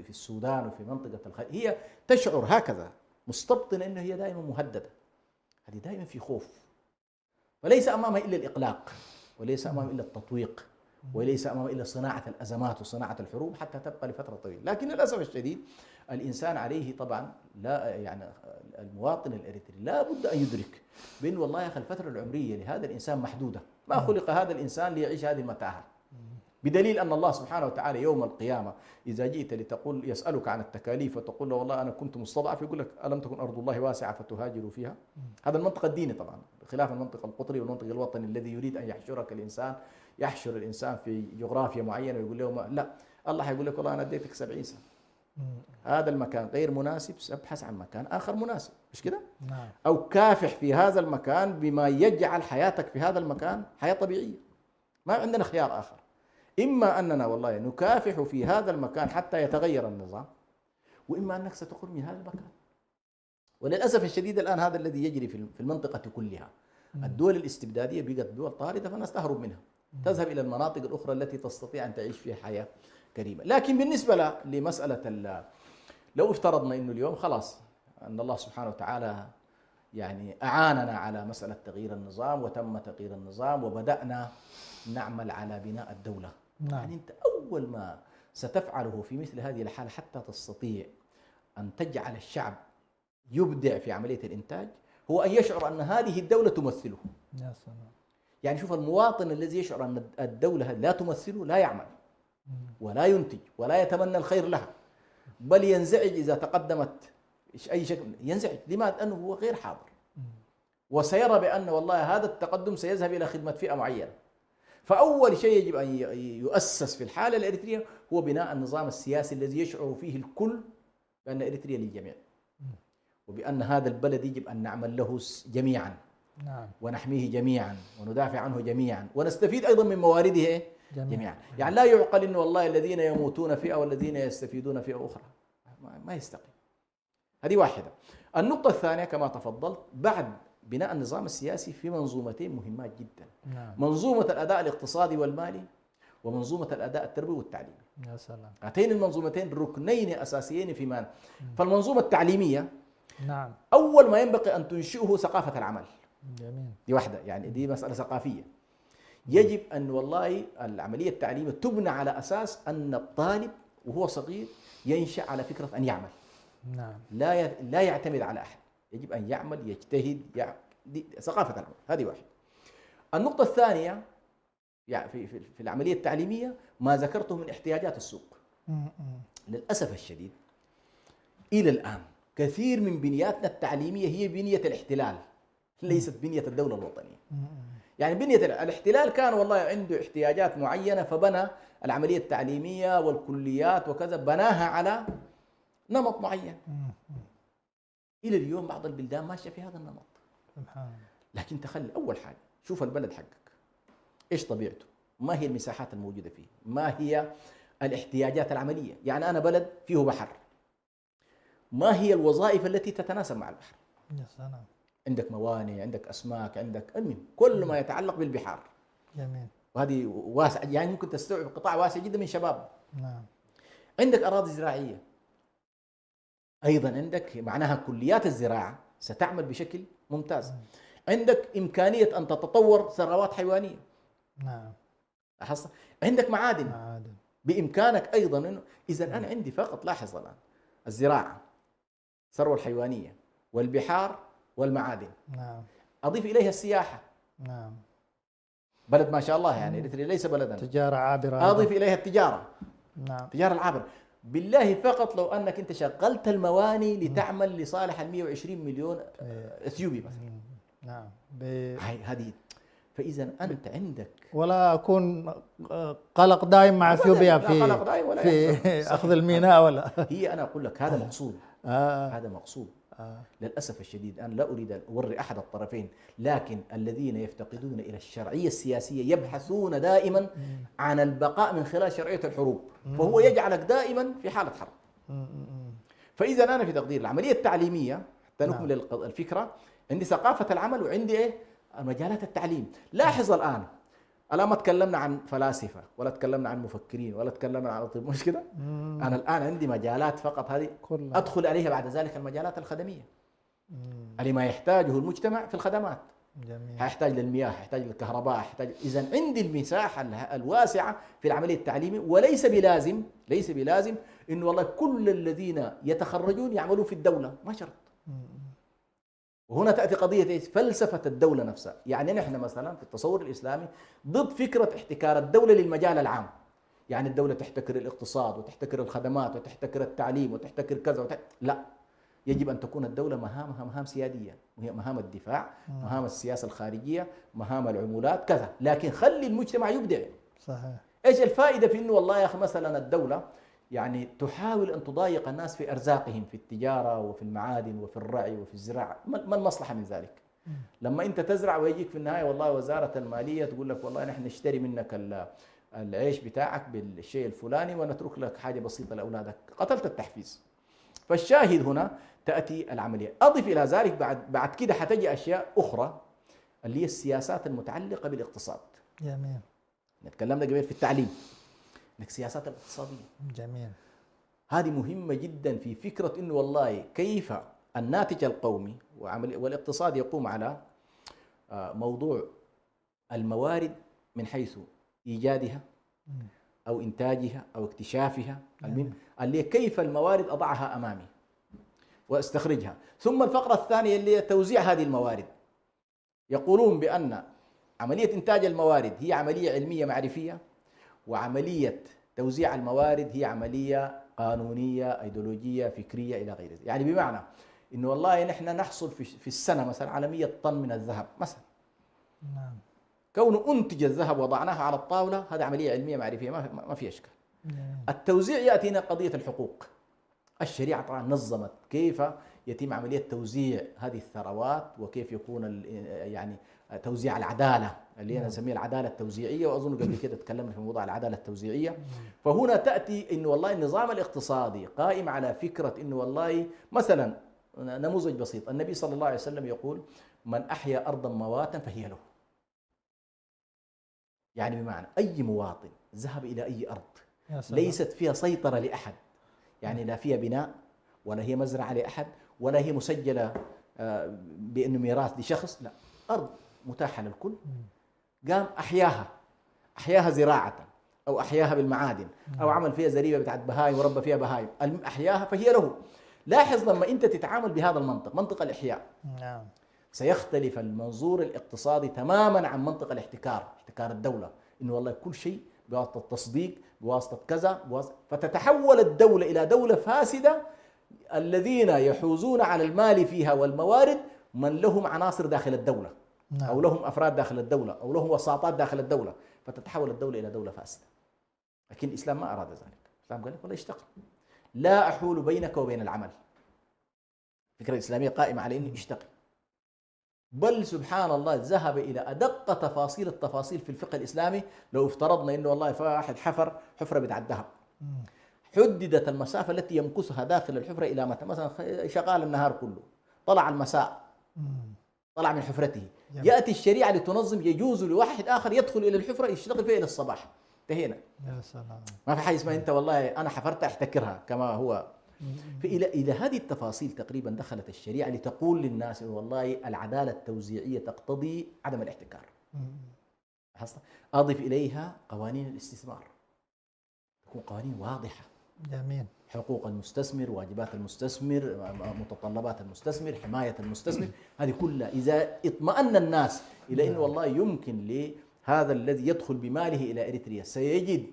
في السودان وفي منطقة الخليج، هي تشعر هكذا مستبطنة أنه هي دائما مهددة، هذه دائما في خوف، وليس أمامها إلا الإقلاق، وليس أمامها إلا التطويق، وليس أمامها إلا صناعة الأزمات وصناعة الحروب حتى تبقى لفترة طويلة. لكن للأسف الشديد الإنسان عليه طبعا، لا يعني المواطن الإريتري لا بد أن يدرك بأن والله يا أخي الفترة العمرية لهذا الإنسان محدودة، ما خلق هذا الإنسان ليعيش هذه المتاهة، بدليل أن الله سبحانه وتعالى يوم القيامة إذا جئت لتقول يسألك عن التكاليف وتقول له والله أنا كنت مستضعف، يقول لك ألم تكن أرض الله واسعة فتهاجروا فيها. هذا المنطق الديني طبعا، خلاف المنطق القطري والمنطق الوطني الذي يريد أن يحشرك الإنسان، يحشر الإنسان في جغرافيا معينة ويقول له لا، الله حيقول لك والله أنا اديتك 70 سنة، هذا المكان غير مناسب، سأبحث عن مكان آخر مناسب، مش كده؟ نعم. أو كافح في هذا المكان بما يجعل حياتك في هذا المكان حياة طبيعية، ما عندنا خيار آخر، إما أننا والله نكافح في هذا المكان حتى يتغير النظام، وإما أنك ستخرج من هذا المكان. وللأسف الشديد الآن هذا الذي يجري في المنطقة كلها. الدول الاستبدادية بقت دول طاردة فالناس تهرب منها، تذهب إلى المناطق الأخرى التي تستطيع أن تعيش فيها حياة كريمة. لكن بالنسبة لمسألة لو افترضنا أنه اليوم خلاص أن الله سبحانه وتعالى يعني أعاننا على مسألة تغيير النظام، وتم تغيير النظام وبدأنا نعمل على بناء الدولة. نعم. يعني أنت أول ما ستفعله في مثل هذه الحالة حتى تستطيع أن تجعل الشعب يبدع في عملية الإنتاج هو أن يشعر أن هذه الدولة تمثله. يا سلام. يعني شوف المواطن الذي يشعر أن الدولة لا تمثله لا يعمل ولا ينتج ولا يتمنى الخير لها، بل ينزعج إذا تقدمت أي شكل، ينزعج. لماذا؟ لأنه هو غير حاضر، وسيرى بأن والله هذا التقدم سيذهب إلى خدمة فئة معينة. فأول شيء يجب أن يؤسس في الحالة الإريترية هو بناء النظام السياسي الذي يشعر فيه الكل بأن إريتريا للجميع، وبأن هذا البلد يجب أن نعمل له جميعا. نعم. ونحميه جميعا وندافع عنه جميعا ونستفيد أيضا من موارده جميعا. يعني لا يعقل أنه والله الذين يموتون فئة والذين يستفيدون فئة أخرى، ما يستقيم. هذه واحدة. النقطة الثانية كما تفضلت، بعد بناء النظام السياسي في منظومتين مهمات جدا. نعم. منظومة الأداء الاقتصادي والمالي، ومنظومة الأداء التربوي والتعليمي. يا سلام. هاتين المنظومتين ركنين أساسيين في مال. فالمنظومة التعليمية نعم. أول ما ينبغي أن تنشئه ثقافة العمل. جميل. دي واحدة، يعني دي مسألة ثقافية. يجب أن والله العملية التعليمية تبنى على أساس أن الطالب وهو صغير ينشأ على فكرة أن يعمل. نعم. لا يعتمد على أحد، يجب أن يعمل، يجتهد، دي ثقافة العمل. هذه واحدة. النقطة الثانية يعني في العملية التعليمية ما ذكرته من احتياجات السوق. للأسف الشديد إلى الآن كثير من بنياتنا التعليمية هي بنية الاحتلال، ليست بنية الدولة الوطنية. يعني بنية الاحتلال كان والله عنده احتياجات معينة فبنى العملية التعليمية والكليات وكذا، بناها على نمط معين. إلى اليوم بعض البلدان ماشية في هذا النمط. سبحان الله. لكن تخلي أول حاجة شوف البلد حقك إيش طبيعته، ما هي المساحات الموجودة فيه، ما هي الاحتياجات العملية. يعني أنا بلد فيه بحر، ما هي الوظائف التي تتناسب مع البحر؟ يا سلام. عندك موانئ، عندك أسماك، عندك المهم كل ما يتعلق بالبحار. جميل. وهذه واسع، يعني ممكن تستوعب قطاع واسع جدا من شباب. نعم. عندك أراضي زراعية، أيضا عندك معناها كليات الزراعة ستعمل بشكل ممتاز. عندك إمكانية أن تتطور ثروات حيوانية. نعم. لاحظت؟ عندك معادن. معادن. بإمكانك أيضا إنه إذا أنا عندي فقط، لاحظ الآن الزراعة، الثروة الحيوانية، والبحار، والمعادن. نعم. أضيف إليها السياحة. نعم. بلد ما شاء الله، يعني إريتريا ليس بلدا. تجارة عابرة. أضيف إليها التجارة. نعم. التجارة العابرة. بالله فقط لو أنك أنت شغلت المواني لتعمل لصالح 120 مليون أثيوبي مثلا. نعم. هذه. فإذا أنت عندك ولا أكون قلق دائم مع اثيوبيا في أخذ الميناء ولا هي أنا أقول لك هذا مقصود. هذا مقصود. للأسف الشديد أنا لا أريد أن أوري أحد الطرفين، لكن الذين يفتقدون إلى الشرعية السياسية يبحثون دائما عن البقاء من خلال شرعية الحروب، فهو يجعلك دائما في حالة حرب. فإذا أنا في تقدير العملية التعليمية حتى نكمل الفكرة، عندي ثقافة العمل وعندي إيه؟ مجالات التعليم. لاحظ الآن ما تكلمنا عن فلاسفة ولا تكلمنا عن مفكرين ولا تكلمنا عن طب، مش كده؟ أنا الآن عندي مجالات فقط هذه أدخل عليها بعد ذلك المجالات الخدمية اللي ما يحتاجه المجتمع في الخدمات. جميل. هيحتاج للمياه، هيحتاج للكهرباء، هيحتاج. إذا عندي المساحة الواسعة في العملية التعليمية، وليس بلازم إنه والله كل الذين يتخرجون يعملون في الدولة، ما شرط. وهنا تأتي قضية فلسفة الدولة نفسها. يعني نحن مثلا في التصور الإسلامي ضد فكرة احتكار الدولة للمجال العام. يعني الدولة تحتكر الاقتصاد وتحتكر الخدمات وتحتكر التعليم وتحتكر كذا لا، يجب أن تكون الدولة مهامها مهام سيادية، وهي مهام الدفاع، مهام السياسة الخارجية، مهام العمولات كذا، لكن خلي المجتمع يبدع. صحيح. إيش الفائدة في إنه والله يا أخي مثلا الدولة يعني تحاول أن تضايق الناس في أرزاقهم في التجارة وفي المعادن وفي الرعي وفي الزراعة، ما المصلحة من ذلك؟ لما أنت تزرع ويجيك في النهاية والله وزارة المالية تقول لك والله نحن نشتري منك العيش بتاعك بالشيء الفلاني ونترك لك حاجة بسيطة لأولادك، قتلت التحفيز. فالشاهد هنا تأتي العملية. أضف إلى ذلك بعد كده حتجي أشياء أخرى اللي هي السياسات المتعلقة بالاقتصاد. جميل. نتكلم قبل في التعليم، السياسات الاقتصادية. جميل. هذه مهمة جدا في فكرة إنه والله كيف الناتج القومي والاقتصاد يقوم على موضوع الموارد من حيث إيجادها أو إنتاجها أو اكتشافها، اللي كيف الموارد أضعها أمامي واستخرجها. ثم الفقرة الثانية اللي هي توزيع هذه الموارد. يقولون بأن عملية إنتاج الموارد هي عملية علمية معرفية، وعملية توزيع الموارد هي عملية قانونية أيديولوجية فكرية إلى غير ذلك. يعني بمعنى إنه والله نحن نحصل في السنة مثلا على 100 طن من الذهب مثلا. نعم. كون أنتج الذهب وضعناه على الطاولة هذا عملية علمية معرفية ما في إشكال. التوزيع يأتينا قضية الحقوق. الشريعة طبعا نظمت كيف يتم عملية توزيع هذه الثروات، وكيف يكون يعني توزيع العدالة اللي أنا نسميها العدالة التوزيعية، وأظن قبل كده تكلمنا في موضوع العدالة التوزيعية. فهنا تأتي إنه والله النظام الاقتصادي قائم على فكرة إنه والله مثلا نموذج بسيط، النبي صلى الله عليه وسلم يقول من أحيا أرضا مواتا فهي له. يعني بمعنى أي مواطن ذهب إلى أي أرض ليست فيها سيطرة لأحد، يعني لا فيها بناء ولا هي مزرعة لأحد ولا هي مسجلة بأنه ميراث لشخص، لا، أرض متاحة للكل، قام أحياها زراعة أو أحياها بالمعادن أو عمل فيها زريبة بتاعت بهايم وربى فيها بهايم، أحياها فهي له. لاحظ لما أنت تتعامل بهذا المنطق، منطق الإحياء، سيختلف المنظور الاقتصادي تماما عن منطق احتكار الدولة، إنه والله كل شيء بواسطة التصديق بواسطة كذا فتتحول الدولة إلى دولة فاسدة. الذين يحوزون على المال فيها والموارد من لهم عناصر داخل الدولة، أو لهم أفراد داخل الدولة أو لهم وساطات داخل الدولة، فتتحول الدولة إلى دولة فاسدة. لكن الإسلام ما أراد ذلك. الإسلام قال لك والله اشتغل، لا أحول بينك وبين العمل. الفكرة الإسلامية قائمة على إنه اشتغل. بل سبحان الله ذهب إلى أدق تفاصيل التفاصيل في الفقه الإسلامي. لو افترضنا إنه والله واحد حفر حفرة بتاع الذهب، حددت المسافة التي يمكثها داخل الحفرة إلى متى؟ مثلا شغال النهار كله، طلع المساء، طلع من حفرته، يأتي الشريعة لتنظم، يجوز لواحد آخر يدخل إلى الحفرة يشتغل فيها إلى الصباح. انتهينا. يا سلام. ما في حاجة اسمها أنت والله أنا حفرت أحتكرها كما هو. إلى هذه التفاصيل تقريبا دخلت الشريعة لتقول للناس إنه والله العدالة التوزيعية تقتضي عدم الاحتكار. أضف إليها قوانين الاستثمار، تكون قوانين واضحة. جميل. حقوق المستثمر، واجبات المستثمر، متطلبات المستثمر، حماية المستثمر، هذه كلها إذا اطمأن الناس إلى أنه والله يمكن لهذا الذي يدخل بماله إلى إريتريا سيجد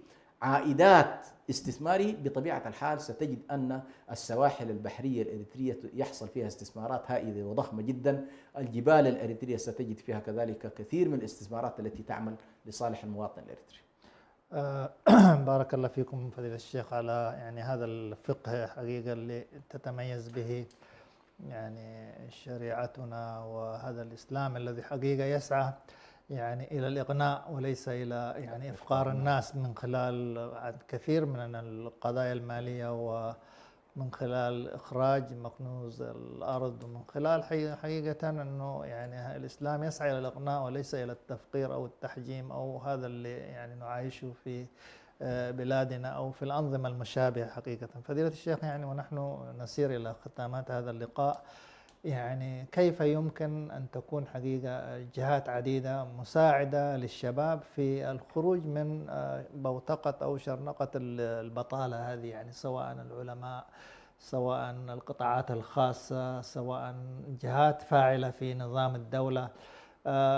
عائدات استثماري، بطبيعة الحال ستجد أن السواحل البحرية الإريترية يحصل فيها استثمارات هائلة وضخمة جدا. الجبال الإريترية ستجد فيها كذلك كثير من الاستثمارات التي تعمل لصالح المواطن الإريتري. بارك الله فيكم فضيلة الشيخ على يعني هذا الفقه حقيقة اللي تتميز به يعني شريعتنا وهذا الإسلام الذي حقيقة يسعى يعني إلى الإغناء وليس إلى يعني إفقار الناس من خلال كثير من القضايا المالية ومن خلال إخراج مكنوز الأرض ومن خلال حقيقة أنه يعني الإسلام يسعى إلى الإغناء وليس إلى التفقير أو التحجيم أو هذا اللي يعني نعايشه في بلادنا أو في الأنظمة المشابهة حقيقة. فضيلة الشيخ يعني ونحن نسير إلى ختامات هذا اللقاء، يعني كيف يمكن أن تكون حقيقة جهات عديدة مساعدة للشباب في الخروج من بوتقة أو شرنقة البطالة هذه، يعني سواء العلماء سواء القطاعات الخاصة سواء جهات فاعلة في نظام الدولة،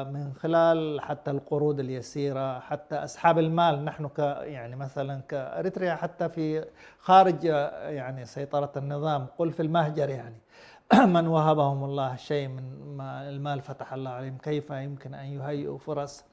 من خلال حتى القروض اليسيرة، حتى أصحاب المال. نحن يعني مثلا كأريتريا حتى في خارج يعني سيطرة النظام، قل في المهجر يعني من وهبهم الله شيء من المال فتح الله عليهم، كيف يمكن أن يهيئوا فرص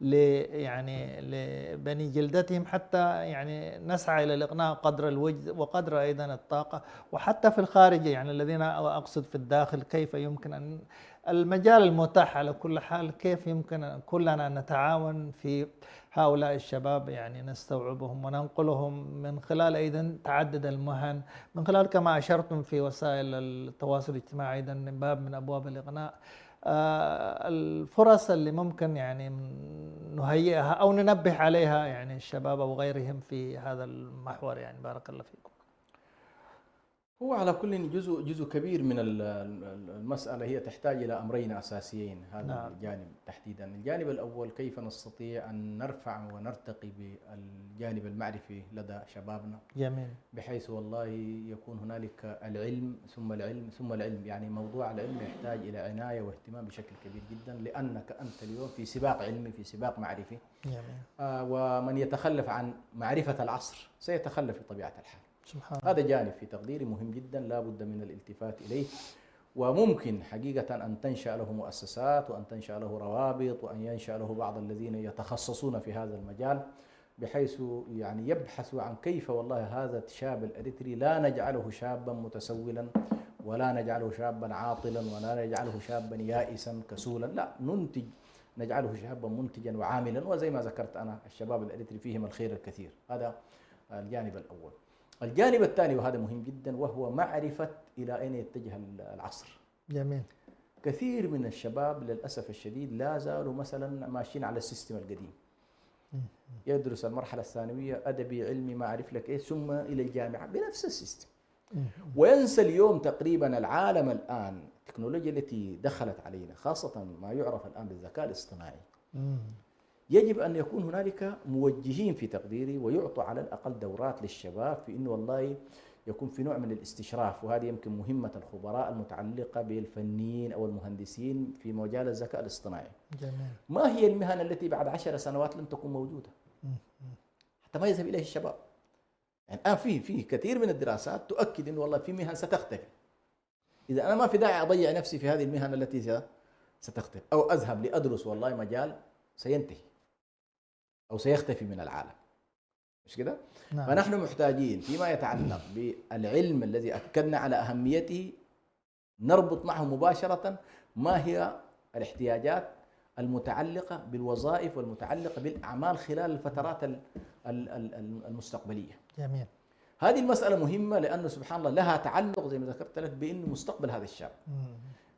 يعني لبني جلدتهم حتى يعني نسعى إلى الإغناء قدر الوجد وقدر أيضا الطاقة. وحتى في الخارج يعني الذين أقصد في الداخل، كيف يمكن أن المجال المتاح على كل حال، كيف يمكن كلنا أن نتعاون في هؤلاء الشباب، يعني نستوعبهم وننقلهم من خلال أيضا تعدد المهن، من خلال كما أشرتم في وسائل التواصل الاجتماعي أيضا باب من أبواب الإغناء، الفرص اللي ممكن يعني نهيئها أو ننبه عليها يعني الشباب أو غيرهم في هذا المحور. يعني بارك الله فيكم. هو على كل جزء كبير من المسألة هي تحتاج إلى أمرين أساسيين. هذا نعم. الجانب تحديدا. الجانب الأول كيف نستطيع أن نرفع ونرتقي بالجانب المعرفي لدى شبابنا. جميل. بحيث والله يكون هنالك العلم ثم العلم ثم العلم. يعني موضوع العلم يحتاج إلى عناية واهتمام بشكل كبير جدا، لأنك أنت اليوم في سباق علمي، في سباق معرفي. جميل. ومن يتخلف عن معرفة العصر سيتخلف بطبيعة الحال. سبحان هذا جانب في تقديري مهم جدا لا بد من الالتفات إليه، وممكن حقيقة أن تنشأ له مؤسسات وأن تنشأ له روابط وأن ينشأ له بعض الذين يتخصصون في هذا المجال، بحيث يعني يبحثوا عن كيف والله هذا الشاب الأريتري لا نجعله شابا متسولا ولا نجعله شابا عاطلا ولا نجعله شابا يائسا كسولا، لا نجعله شابا منتجا وعاملا. وزي ما ذكرت أنا الشباب الأريتري فيهم الخير الكثير. هذا الجانب الأول. الجانب الثاني وهذا مهم جدا وهو معرفة إلى أين يتجه العصر. جميل. كثير من الشباب للأسف الشديد لا زالوا مثلا ماشيين على السيستم القديم، يدرس المرحلة الثانوية أدبي علمي ما أعرف لك إيه ثم إلى الجامعة بنفس السيستم، وينسى اليوم تقريبا العالم الآن التكنولوجيا التي دخلت علينا خاصة ما يعرف الآن بالذكاء الاصطناعي. يجب أن يكون هنالك موجهين في تقديري ويعطوا على الأقل دورات للشباب في أنه والله يكون في نوع من الاستشراف، وهذه يمكن مهمة الخبراء المتعلقة بالفنيين أو المهندسين في مجال الذكاء الاصطناعي. جميل. ما هي المهن التي بعد 10 سنوات لن تكون موجودة حتى ما يذهب إليه الشباب؟ يعني الآن في كثير من الدراسات تؤكد أنه والله في مهن ستختفي. إذا أنا ما في داعي أضيع نفسي في هذه المهن التي ستختفي، أو أذهب لأدرس والله مجال سينتهي أو سيختفي من العالم، مش كده؟ نعم. فنحن محتاجين فيما يتعلق بالعلم الذي أكدنا على أهميته نربط معه مباشرة ما هي الاحتياجات المتعلقة بالوظائف والمتعلقة بالأعمال خلال الفترات المستقبلية. جميل. هذه المسألة مهمة لأنه سبحان الله لها تعلق زي ما ذكرت لك بأنه مستقبل هذا الشاب.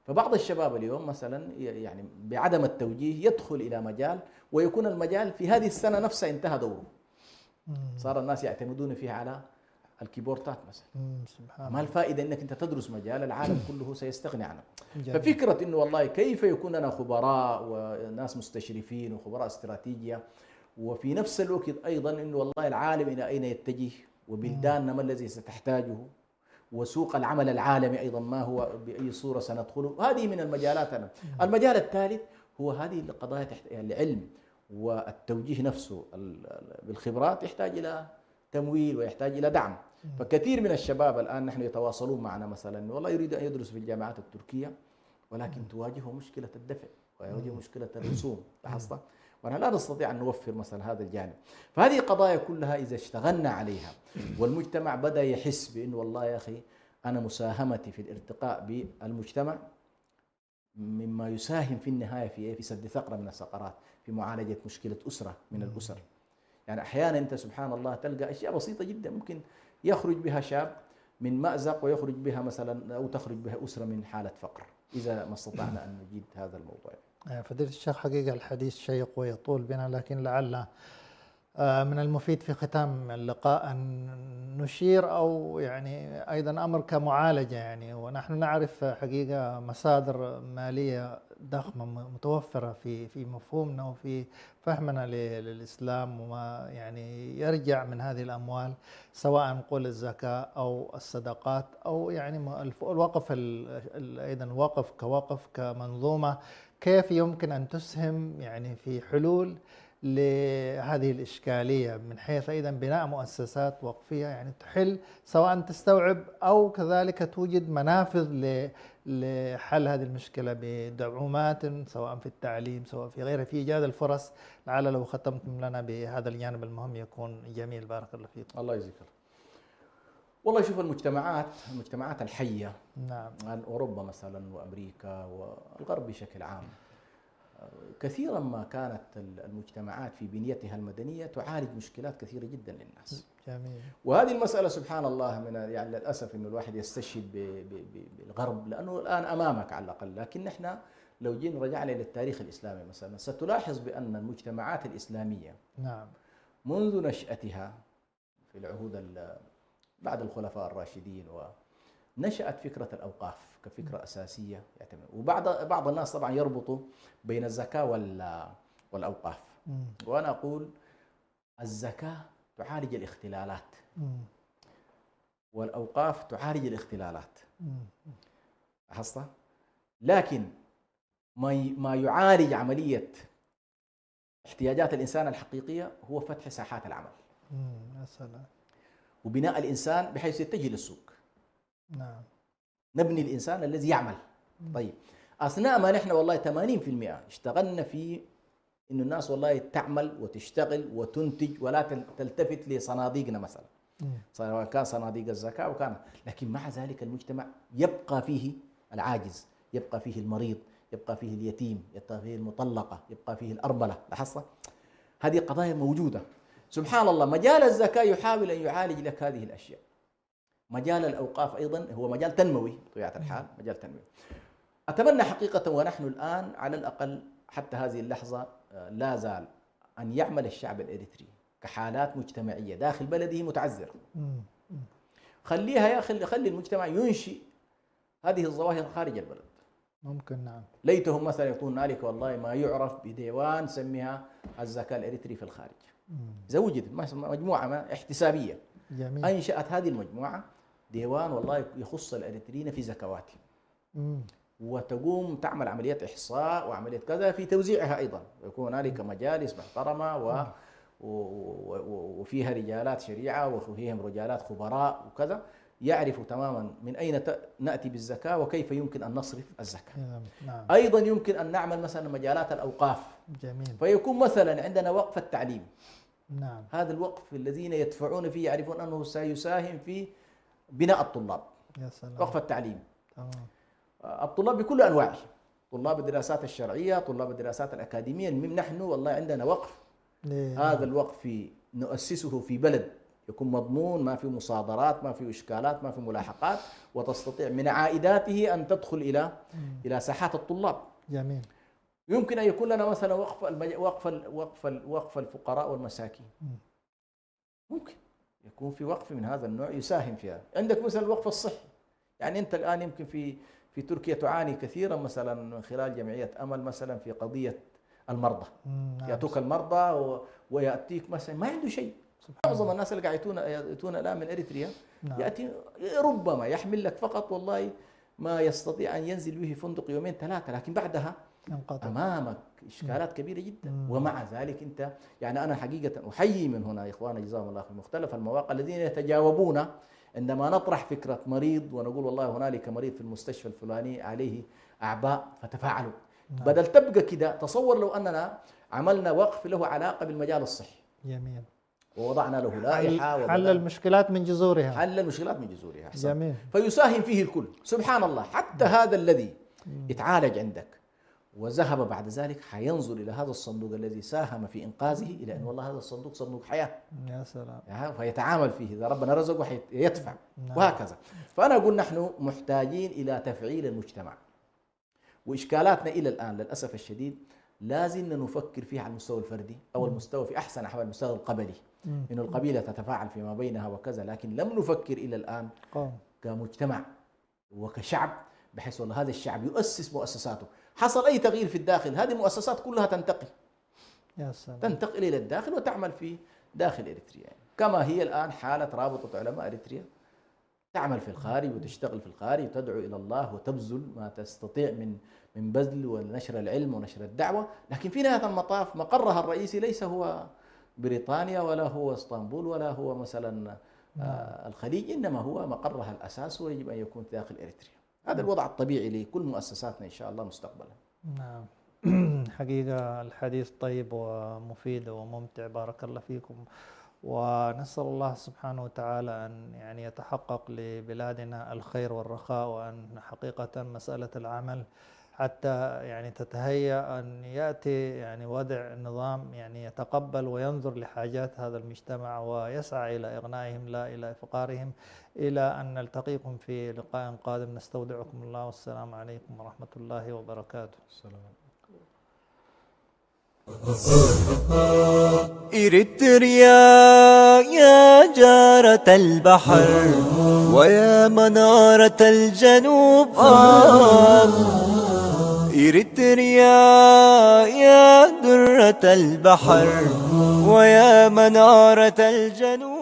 فبعض الشباب اليوم مثلا يعني بعدم التوجيه يدخل إلى مجال ويكون المجال في هذه السنة نفسها انتهى دوره. صار الناس يعتمدون فيها على الكيبورتات مثلا. سبحان ما الفائدة انك انت تدرس مجال العالم كله سيستغني عنه. ففكرة انه والله كيف يكون لنا خبراء وناس مستشرفين وخبراء استراتيجية، وفي نفس الوقت ايضا انه والله العالم الى اين يتجه وبلداننا ما الذي ستحتاجه وسوق العمل العالمي ايضا ما هو باي صورة سندخله. هذه من المجالات. المجال الثالث هو هذه القضايا العلم والتوجيه نفسه بالخبرات يحتاج إلى تمويل ويحتاج إلى دعم. فكثير من الشباب الآن نحن يتواصلون معنا مثلا والله يريد أن يدرس في الجامعات التركية ولكن تواجهه مشكلة الدفع ويواجه مشكلة الرسوم. لاحظت؟ ونحن لا نستطيع أن نوفر مثلا هذا الجانب. فهذه قضايا كلها إذا اشتغلنا عليها والمجتمع بدأ يحس بأنه والله يا أخي أنا مساهمتي في الارتقاء بالمجتمع مما يساهم في النهاية في سد ثغرة من الثغرات، في معالجة مشكلة أسرة من الأسر. يعني أحيانا أنت سبحان الله تلقى أشياء بسيطة جدا ممكن يخرج بها شاب من مأزق ويخرج بها مثلا، أو تخرج بها أسرة من حالة فقر، إذا ما استطعنا أن نجيد هذا الموضوع. فضيلة الشيخ، حقيقة الحديث شيق ويطول بنا، لكن لعل من المفيد في ختام اللقاء أن نشير أو يعني أيضا أمر كمعالجة. يعني ونحن نعرف حقيقة مصادر مالية ضخمة متوفرة في مفهومنا وفي فهمنا للإسلام، وما يعني يرجع من هذه الأموال، سواء نقول الزكاة أو الصدقات أو يعني الوقف، أيضا الوقف كوقف كمنظومة، كيف يمكن أن تسهم يعني في حلول لهذه الإشكالية، من حيث أيضا بناء مؤسسات وقفية يعني تحل، سواء تستوعب أو كذلك توجد منافذ لحل هذه المشكلة بدعومات، سواء في التعليم سواء في غيره، في إيجاد الفرص. لعل لو ختمتم لنا بهذا الجانب المهم يكون جميل. بارك الله فيكم. الله يجزيك. والله شوف، المجتمعات الحية، نعم، أوروبا مثلا وأمريكا والغرب بشكل عام، كثيرا ما كانت المجتمعات في بنيتها المدنية تعالج مشكلات كثيرة جدا للناس. جميل. وهذه المسألة سبحان الله يعني للأسف إنه الواحد يستشهد بالغرب لأنه الآن أمامك على الأقل، لكن نحن لو جينا رجعنا للتاريخ الإسلامي مثلا ستلاحظ بأن المجتمعات الإسلامية نعم، منذ نشأتها في العهود بعد الخلفاء الراشدين، ونشأت فكرة الأوقاف كفكرة أساسية يعتمد. وبعض الناس طبعا يربطوا بين الزكاة والأوقاف، وأنا أقول الزكاة تعالج الاختلالات والأوقاف تعالج الاختلالات، لاحظت؟ لكن ما يعالج عملية احتياجات الإنسان الحقيقية هو فتح ساحات العمل. يا سلام. وبناء الإنسان بحيث يتجه للسوق. نعم. نبني الإنسان الذي يعمل. طيب أثناء ما نحن والله 80% اشتغلنا في إنه الناس والله تعمل وتشتغل وتنتج ولا تلتفت لصناديقنا مثلا، سواء كان صناديق الزكاة وكان، لكن مع ذلك المجتمع يبقى فيه العاجز، يبقى فيه المريض، يبقى فيه اليتيم، يبقى فيه المطلقة، يبقى فيه الأرملة. لاحظت؟ هذه قضايا موجودة. سبحان الله مجال الزكاة يحاول أن يعالج لك هذه الأشياء. مجال الأوقاف أيضا هو مجال تنموي بطبيعة الحال، مجال تنموي. أتمنى حقيقة ونحن الآن على الأقل حتى هذه اللحظة لا زال أن يعمل الشعب الإريتري كحالات مجتمعية داخل بلده متعذرة. خليها يا أخي، خلي المجتمع ينشئ هذه الظواهر خارج البلد. ممكن. نعم. ليتهم مثلا يكون هنالك والله ما يعرف بديوان سميها الزكاة الإريتري في الخارج. إذا وجدت مجموعة احتسابية جميل. أنشأت هذه المجموعة ديوان والله يخص الإريتريين في زكواتهم، وتقوم تعمل عملية إحصاء وعملية كذا في توزيعها أيضا، يكون هنالك مجالس محترمة وفيها رجالات شريعة وفيهم رجالات خبراء وكذا، يعرفوا تماما من أين نأتي بالزكاة وكيف يمكن أن نصرف الزكاة. نعم. أيضا يمكن أن نعمل مثلا مجالات الأوقاف. جميل. فيكون مثلا عندنا وقف التعليم. نعم. هذا الوقف الذين يدفعون فيه يعرفون أنه سيساهم في بناء الطلاب. يا سلام. وقف التعليم. تمام. الطلاب بكل أنواعه، طلاب الدراسات الشرعية، طلاب الدراسات الأكاديمية. نحن والله عندنا وقف. هذا الوقف نؤسسه في بلد يكون مضمون، ما في مصادرات، ما في إشكالات، ما في ملاحقات، وتستطيع من عائداته أن تدخل إلى ساحات الطلاب. جميل. يمكن أن يكون لنا مثلا وقف الفقراء والمساكين. ممكن يكون في وقف من هذا النوع يساهم فيها. عندك مثلا الوقف الصحي، يعني أنت الآن يمكن في تركيا تعاني كثيرا مثلا من خلال جمعية أمل مثلا في قضية المرضى. يأتوك المرضى ويأتيك مثلا ما عنده شيء. معظم الناس اللي قاعد يأتون الآن من إريتريا يأتي ربما يحمل لك فقط والله ما يستطيع أن ينزل به فندق يومين ثلاثة، لكن بعدها أمامك إشكالات كبيرة جدا. ومع ذلك أنت يعني أنا حقيقة أحيي من هنا إخوانا جزاهم الله في مختلف المواقع الذين يتجاوبون عندما نطرح فكرة مريض ونقول والله هنالك مريض في المستشفى الفلاني عليه أعباء فتفاعلوا. بدل تبقى كده، تصور لو أننا عملنا وقف له علاقة بالمجال الصحي. جميل. ووضعنا له لائحة حل المشكلات من جذورها. حل المشكلات من جذورها. أحسن. جميل. فيساهم فيه الكل. سبحان الله، حتى هذا الذي يتعالج عندك وذهب بعد ذلك حينظر إلى هذا الصندوق الذي ساهم في إنقاذه إلى أن والله هذا الصندوق صندوق حياة. يا سلام. فيتعامل فيه، إذا ربنا رزقه يدفع. وهكذا. فأنا أقول نحن محتاجين إلى تفعيل المجتمع، وإشكالاتنا إلى الآن للأسف الشديد لازلنا نفكر فيها على المستوى الفردي أو المستوى في أحسن أحوال المستوى القبلي، إنه القبيلة تتفاعل فيما بينها وكذا، لكن لم نفكر إلى الآن كمجتمع وكشعب، بحيث والله هذا الشعب يؤسس مؤسساته. حصل أي تغيير في الداخل هذه المؤسسات كلها تنتقل. يا سلام. تنتقل إلى الداخل وتعمل في داخل إريتريا، كما هي الآن حالة رابطة علماء إريتريا، تعمل في الخارج وتشتغل في الخارج وتدعو إلى الله وتبذل ما تستطيع من بذل ونشر العلم ونشر الدعوة، لكن في نهاية المطاف مقرها الرئيسي ليس هو بريطانيا ولا هو اسطنبول ولا هو مثلا الخليج، إنما هو مقرها الأساس ويجب أن يكون داخل إريتريا. هذا الوضع الطبيعي لكل مؤسساتنا إن شاء الله مستقبلا. نعم. حقيقة الحديث طيب ومفيد وممتع، بارك الله فيكم، ونسأل الله سبحانه وتعالى أن يعني يتحقق لبلادنا الخير والرخاء، وأن حقيقة مسألة العمل حتى يعني تتهيأ أن يأتي يعني وضع نظام يعني يتقبل وينظر لحاجات هذا المجتمع ويسعى إلى إغنائهم لا إلى إفقارهم. إلى أن نلتقيكم في لقاء قادم، نستودعكم الله، والسلام عليكم ورحمة الله وبركاته. السلام. إريتريا يا جارة البحر ويا منارة الجنوب، إريتريا يا درة البحر ويا منارة الجنوب.